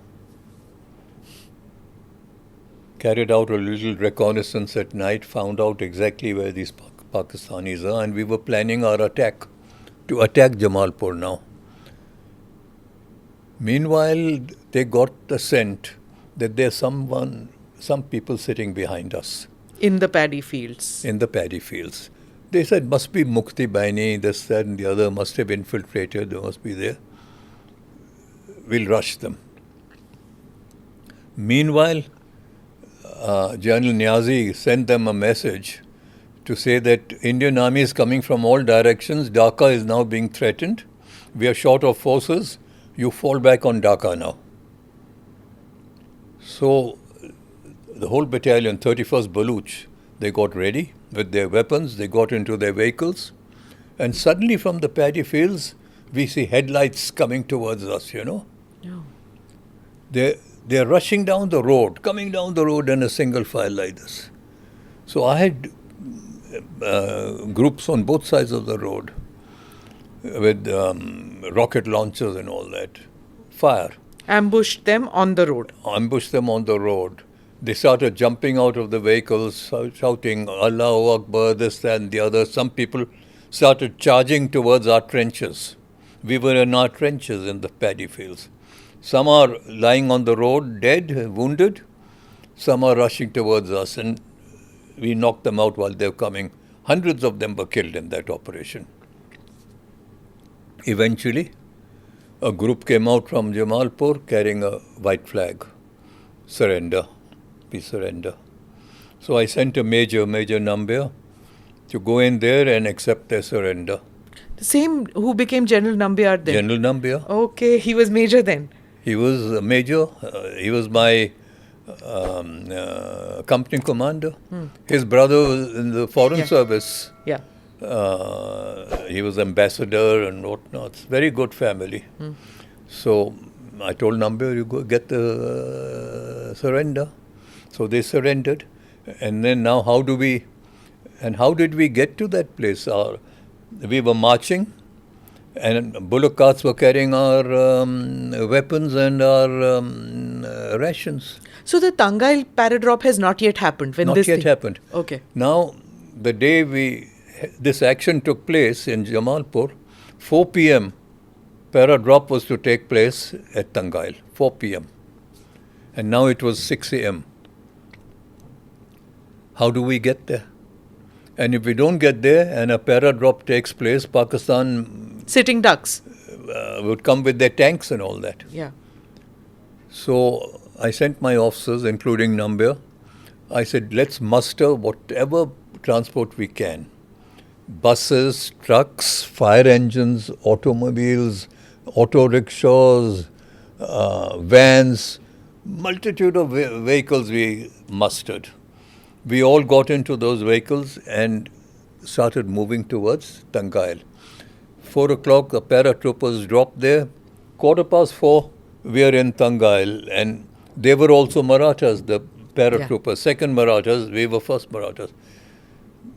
Carried out a little reconnaissance at night, found out exactly where these Pakistanis are, and we were planning our attack, to attack Jamalpur now. Meanwhile, they got the scent that there's some people sitting behind us. In the paddy fields. In the paddy fields. They said, must be Mukti Baini, this, that, and the other, must have infiltrated, they must be there. We'll rush them. Meanwhile, General Niazi sent them a message to say that Indian army is coming from all directions, Dhaka is now being threatened, we are short of forces, you fall back on Dhaka now. So, the whole battalion, 31st Baluch, they got ready with their weapons, they got into their vehicles, and suddenly from the paddy fields, we see headlights coming towards us, you know. No. They're rushing down the road, coming down the road in a single file like this. So I had groups on both sides of the road with rocket launchers and all that. Fire. Ambushed them on the road. Ambushed them on the road. They started jumping out of the vehicles, shouting, Allahu Akbar, this, that, and the other. Some people started charging towards our trenches. We were in our trenches in the paddy fields. Some are lying on the road, dead, wounded. Some are rushing towards us, and we knocked them out while they were coming. Hundreds of them were killed in that operation. Eventually, a group came out from Jamalpur carrying a white flag. Surrender. We surrender. So I sent a Major Nambiar, to go in there and accept their surrender. The same who became General Nambiar then? General Nambiar. Okay, he was Major then. He was a Major. He was my company commander. His brother was in the Foreign Service. Yeah. He was ambassador and whatnot. Very good family. So I told Nambiar, you go get the surrender. So they surrendered. And then now how did we get to that place? We were marching and bullock carts were carrying our weapons and our rations. So the Tangail paradrop has not yet happened? Not yet happened. Okay. Now, the day we this action took place in Jamalpur. 4 p.m. Airdrop was to take place at Tangail. 4 p.m. And now it was 6 a.m. How do we get there? And if we don't get there and a airdrop takes place, Pakistan Sitting ducks. would come with their tanks and all that. Yeah. So I sent my officers, including Nambiar. I said, let's muster whatever transport we can. Buses, trucks, fire engines, automobiles, auto rickshaws, vans, multitude of vehicles we mustered. We all got into those vehicles and started moving towards Tangail. 4 o'clock, the paratroopers dropped there. 4:15, we are in Tangail. And they were also Marathas, the paratroopers. Second Marathas, we were first Marathas.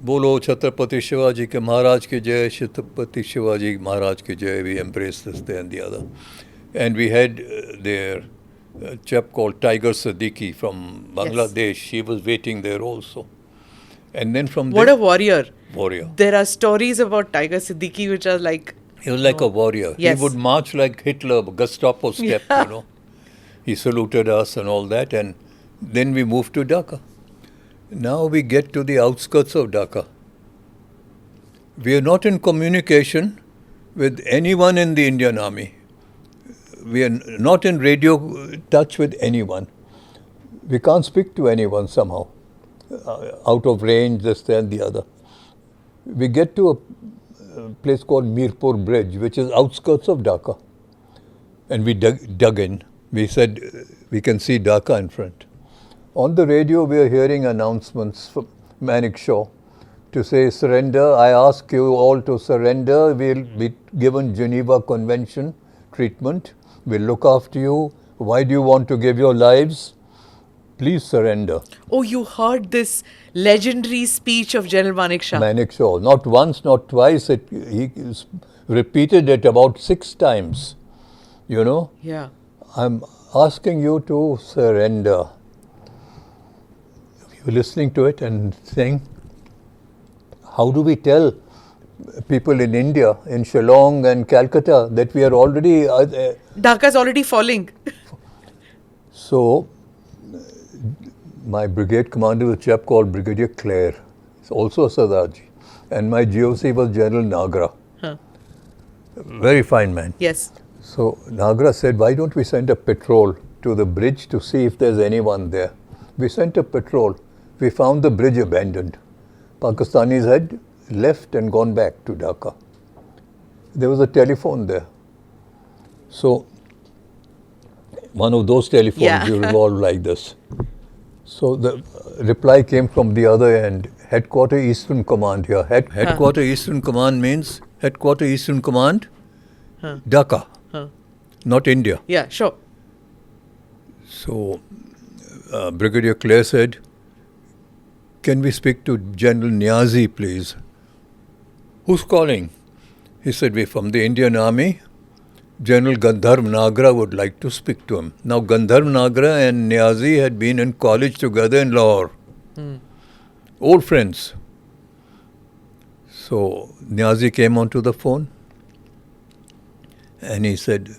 Bolo Chhatrapati Shivaji ke Maharaj ki jai, Chhatrapati Shivaji Maharaj ki jai. We embraced this, day and the other. And we had there a chap called Tiger Siddiqui from Bangladesh. He was waiting there also. And then from What there... a warrior. Warrior. There are stories about Tiger Siddiqui which are like... He was like a warrior. Yes. He would march like Hitler, Gestapo step, you know. He saluted us and all that. And then we moved to Dhaka. Now we get to the outskirts of Dhaka. We are not in communication with anyone in the Indian Army. We are not in radio touch with anyone. We can't speak to anyone somehow. Out of range, this, that, and the other. We get to a place called Mirpur Bridge, which is outskirts of Dhaka. And we dug in. We said, we can see Dhaka in front. On the radio, we are hearing announcements from Manik Shaw to say, surrender. I ask you all to surrender. We'll be given Geneva Convention treatment. We'll look after you. Why do you want to give your lives? Please surrender. Oh, you heard this legendary speech of General Manik Shah. Manik Shaw. Not once, not twice. He repeated it about 6 times. You know? Yeah. I'm asking you to surrender. You're listening to it and saying, how do we tell people in India, in Shillong and Calcutta, that we are already... Dhaka is already falling. So, my brigade commander was a chap called Brigadier Clare. He's also a Sardarji. And my GOC was General Nagra. Huh. Very fine man. Yes. So, Nagra said, why don't we send a patrol to the bridge to see if there's anyone there? We sent a patrol. We found the bridge abandoned. Pakistanis had left and gone back to Dhaka. There was a telephone there. So, one of those telephones you revolve like this. So, the reply came from the other end. Headquarter Eastern Command here. Headquarter Eastern Command means Headquarter Eastern Command, Dhaka, not India. Yeah, sure. So, Brigadier Clare said, can we speak to General Niazi, please? Who's calling? He said, we're from the Indian Army. General Gandharv Nagra would like to speak to him. Now, Gandharv Nagra and Niazi had been in college together in Lahore. Old friends. So, Niazi came onto the phone and he said,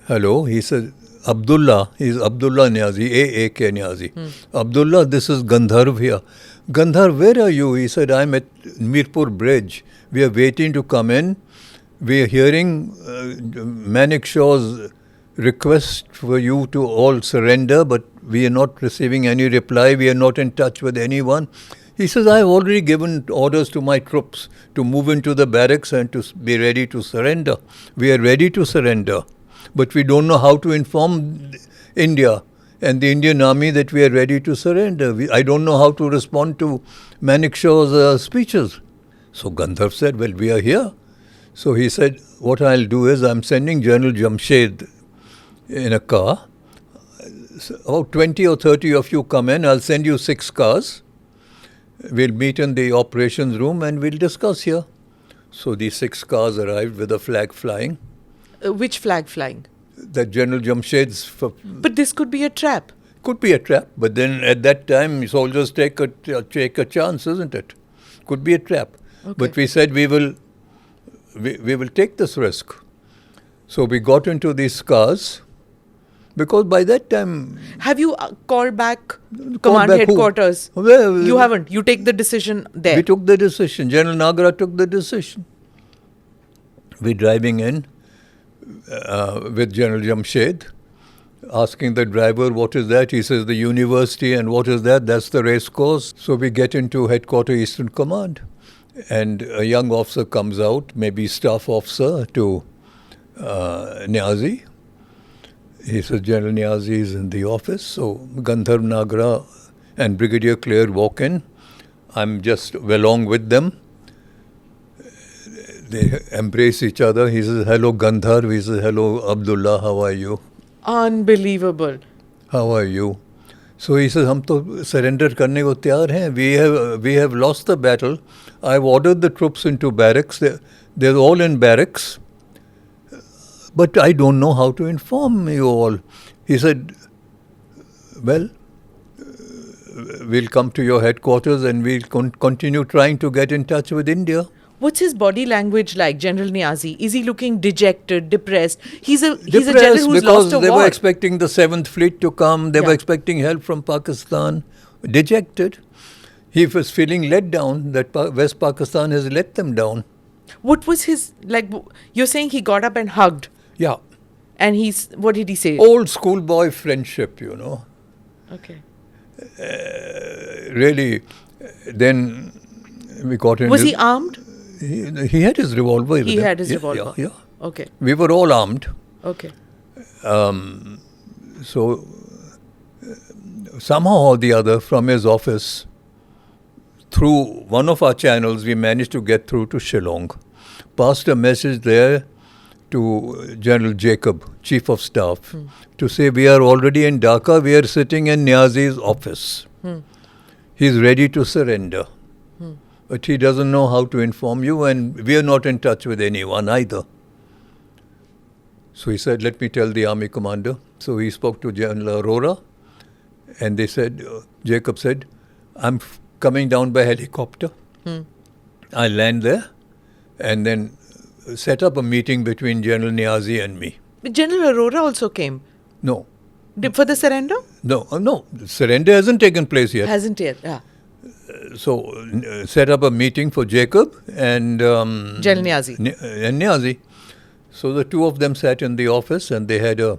hello. He said, Abdullah, he's Abdullah Niazi, A.A.K. Niazi. Abdullah, this is Gandharv here. Gandharv, where are you? He said, I'm at Mirpur Bridge. We are waiting to come in. We are hearing Manik Shaw's request for you to all surrender, but we are not receiving any reply. We are not in touch with anyone. He says, I have already given orders to my troops to move into the barracks and to be ready to surrender. We are ready to surrender, but we don't know how to inform India and the Indian Army that we are ready to surrender. I don't know how to respond to Manik Shaw's speeches. So Gandharv said, well, we are here. So he said, what I'll do is I'm sending General Jamshed in a car. About 20 or 30 of you come in. I'll send you 6 cars. We'll meet in the operations room and we'll discuss here. So these 6 cars arrived with a flag flying. Which flag flying? That General Jamshed's... But this could be a trap. Could be a trap. But then at that time, soldiers take a chance, isn't it? Could be a trap. But we said we will take this risk. So we got into these cars, because by that time... Have you called back command headquarters? Well, you haven't. You take the decision there. We took the decision. General Nagra took the decision. We're driving in with General Jamshed, asking the driver, what is that? He says, the university. And what is that? That's the race course. So we get into Headquarters Eastern Command. And a young officer comes out, maybe staff officer, to Niazi. He says, General Niazi is in the office. So Gandharv Nagra and Brigadier Clare walk in. I'm just along with them. They embrace each other. He says, hello Gandharv. He says, hello Abdullah, how are you? Unbelievable. How are you? So he says, हम तो surrender करने को तैयार हैं. We have lost the battle. I've ordered the troops into barracks. They're all in barracks. But I don't know how to inform you all. He said, well, we'll come to your headquarters and we'll continue trying to get in touch with India. What's his body language like, General Niazi? Is he looking dejected, depressed? He's a general who's lost a war. Because they were expecting the 7th Fleet to come. They were expecting help from Pakistan. Dejected. He was feeling let down that West Pakistan has let them down. What was his, like, you're saying he got up and hugged? Yeah. And what did he say? Old schoolboy friendship, you know. Okay. Really, then we got into... Was he armed? He had his revolver. He had his revolver. Yeah. Okay. We were all armed. Okay. So somehow or the other, from his office, through one of our channels, we managed to get through to Shillong. Passed a message there to General Jacob, Chief of Staff, to say we are already in Dhaka. We are sitting in Niazi's office. He's ready to surrender. But he doesn't know how to inform you, and we are not in touch with anyone either. So he said, let me tell the army commander. So he spoke to General Arora, and they said, Jacob said, I'm coming down by helicopter. I land there, and then set up a meeting between General Niazi and me. But General Arora also came? No. For the surrender? No, no. Surrender hasn't taken place yet. Hasn't yet, yeah. So, set up a meeting for Jacob and... General Niazi. And Niazi. So, the two of them sat in the office and they had a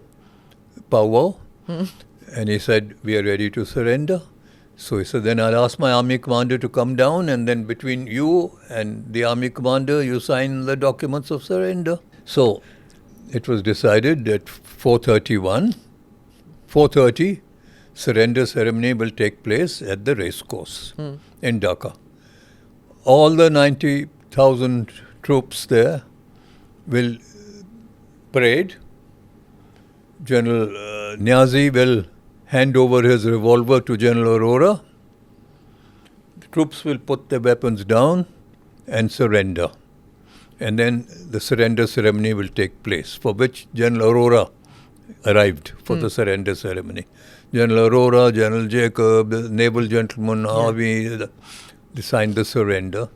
powwow. And he said, we are ready to surrender. So, he said, then I'll ask my army commander to come down, and then between you and the army commander, you sign the documents of surrender. So, it was decided that 4:30, surrender ceremony will take place at the race course in Dhaka. All the 90,000 troops there will parade. General Niazi will hand over his revolver to General Arora. The troops will put their weapons down and surrender. And then the surrender ceremony will take place, for which General Arora arrived for the surrender ceremony. General Arora, General Jacob, the naval gentleman, Avi, they signed the surrender.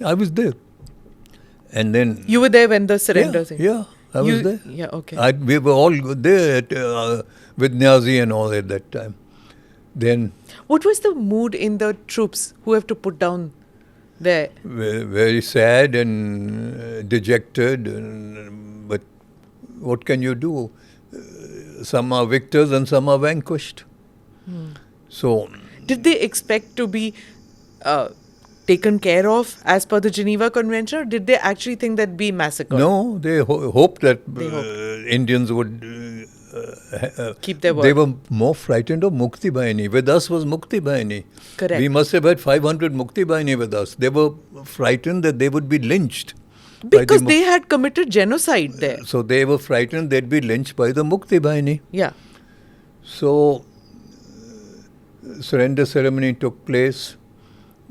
I was there. And then... You were there when the surrender thing? Yeah, I was there. Yeah, okay. We were all there with Niazi and all at that time. Then... What was the mood in the troops who have to put down there? Very sad and dejected. But what can you do? Some are victors and some are vanquished. So, did they expect to be taken care of as per the Geneva Convention, or did they actually think that be massacred? No, they hoped that Indians would keep their word. They were more frightened of Mukti Bahini. With us was Mukti Bahini. Correct. We must have had 500 Mukti Bahini with us. They were frightened that they would be lynched. Because they had committed genocide there. So they were frightened they'd be lynched by the Mukti Bahini. Yeah. So, surrender ceremony took place.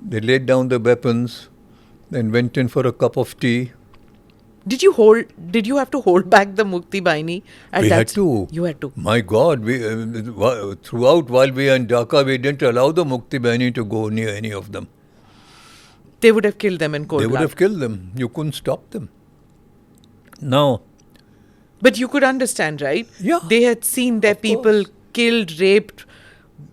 They laid down the weapons, then went in for a cup of tea. Did you have to hold back the Mukti Bahini? We had to. You had to. My God, we, throughout while we were in Dhaka, we didn't allow the Mukti Bahini to go near any of them. They would have killed them in cold They would blood. have killed them. You couldn't stop them. Now, But you could understand, right? Yeah, They had seen their of people course. killed, raped,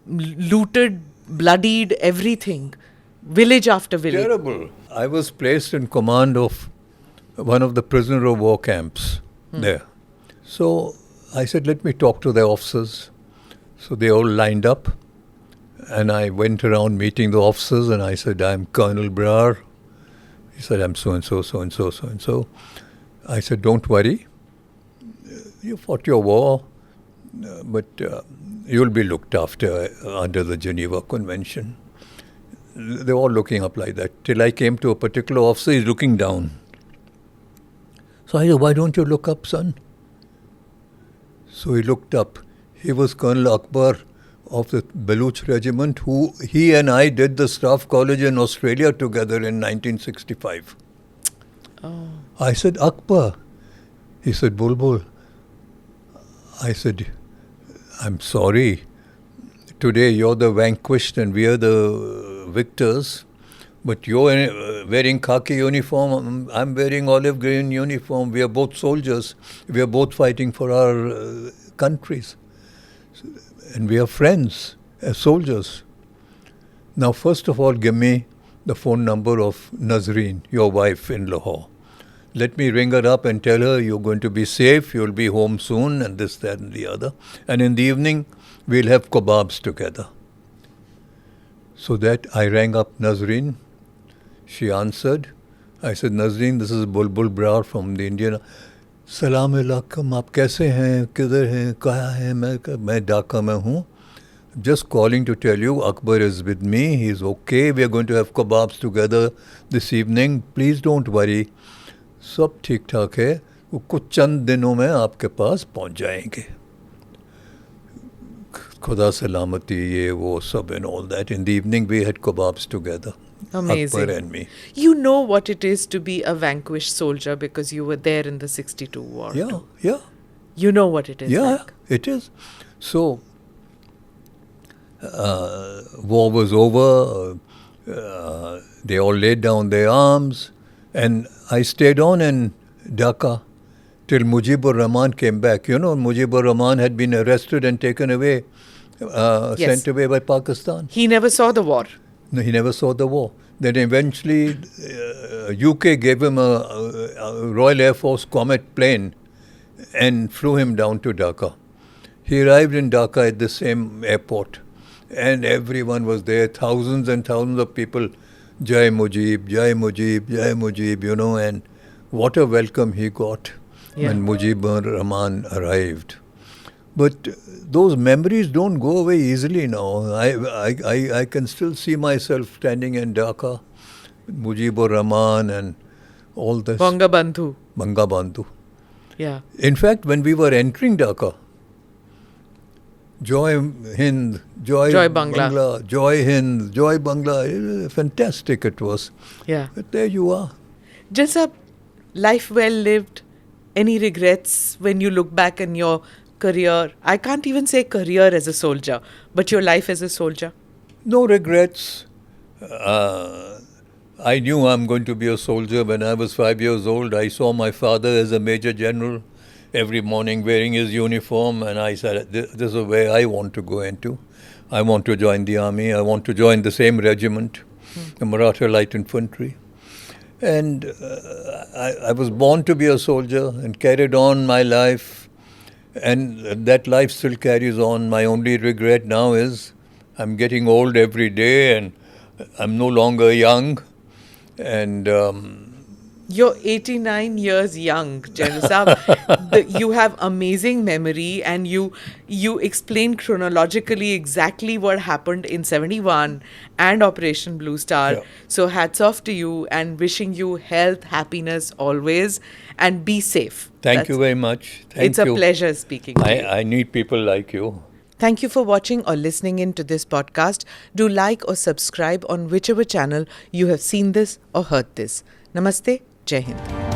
looted, bloodied, everything. Village after village. terrible. I was placed in command of one of the prisoner of war camps there. So I said, let me talk to the officers. So they all lined up. And I went around meeting the officers and I said, I'm Colonel Brar. He said, I'm so-and-so, so-and-so, so-and-so. I said, don't worry. You fought your war, but you'll be looked after under the Geneva Convention. They were all looking up like that. Till I came to a particular officer, he's looking down. So I said, why don't you look up, son? So he looked up. He was Colonel Akbar of the Baluch regiment, who he and I did the staff college in Australia together in 1965. Oh. I said, Akbar. He said, Bulbul. I said, I'm sorry. Today you're the vanquished and we are the victors. But you're wearing khaki uniform, I'm wearing olive green uniform. We are both soldiers. We are both fighting for our countries. And we are friends as soldiers. Now, first of all, give me the phone number of Nazreen, your wife in Lahore. Let me ring her up and tell her you're going to be safe, you'll be home soon, and this, that, and the other. And in the evening, we'll have kebabs together. So that I rang up Nazreen. She answered. I said, Nazreen, this is Bulbul Brar from the Indian. Salam alaikum, aap kaise hain, kidhar hain, kaha hai, main Dhaka mein hoon. Just calling to tell you, Akbar is with me, he's okay, we are going to have kebabs together this evening. Please don't worry. सब ठीक ठाक है वो कुछ चंद दिनों में आपके पास पहुंच जाएंगे खुदा सलामती ये वो सब and all that. In the evening we had kebabs together. Amazing. Akbar and me. You know what it is to be a vanquished soldier because you were there in the 62 war. Yeah, too. yeah. You know what it is Yeah, like. it is. So, war was over. They all laid down their arms. And I stayed on in Dhaka till Mujibur Rahman came back. You know, Mujibur Rahman had been arrested and taken away, sent away by Pakistan. He never saw the war. No, he never saw the war. Then eventually, UK gave him a Royal Air Force Comet plane and flew him down to Dhaka. He arrived in Dhaka at the same airport. And everyone was there, thousands and thousands of people. Jai Mujib, Jai Mujib, Jai Mujib, you know, and what a welcome he got when Mujibur Rahman arrived. But those memories don't go away easily now. I can still see myself standing in Dhaka, Mujibur Rahman and all this. Bangabandhu. Bangabandhu. Yeah. In fact, when we were entering Dhaka, Joy Hind, Joy Bangla, Joy Hind, Joy Bangla, fantastic it was. Yeah. But there you are. Just a life well lived. Any regrets when you look back in your career? I can't even say career as a soldier, but your life as a soldier. No regrets. I knew I'm going to be a soldier when I was 5 years old. I saw my father as a major general every morning wearing his uniform, and I said, this is the way I want to go into. I want to join the army. I want to join the same regiment, the Maratha Light Infantry. And I was born to be a soldier and carried on my life. And that life still carries on. My only regret now is I'm getting old every day and I'm no longer young. And you're 89 years young, General Saab. You have amazing memory and you explain chronologically exactly what happened in 71 and Operation Blue Star. Yeah. So hats off to you and wishing you health, happiness always and be safe. Thank you very much. It's a pleasure speaking to you. I need people like you. Thank you for watching or listening in to this podcast. Do like or subscribe on whichever channel you have seen this or heard this. Namaste. Jai Hind.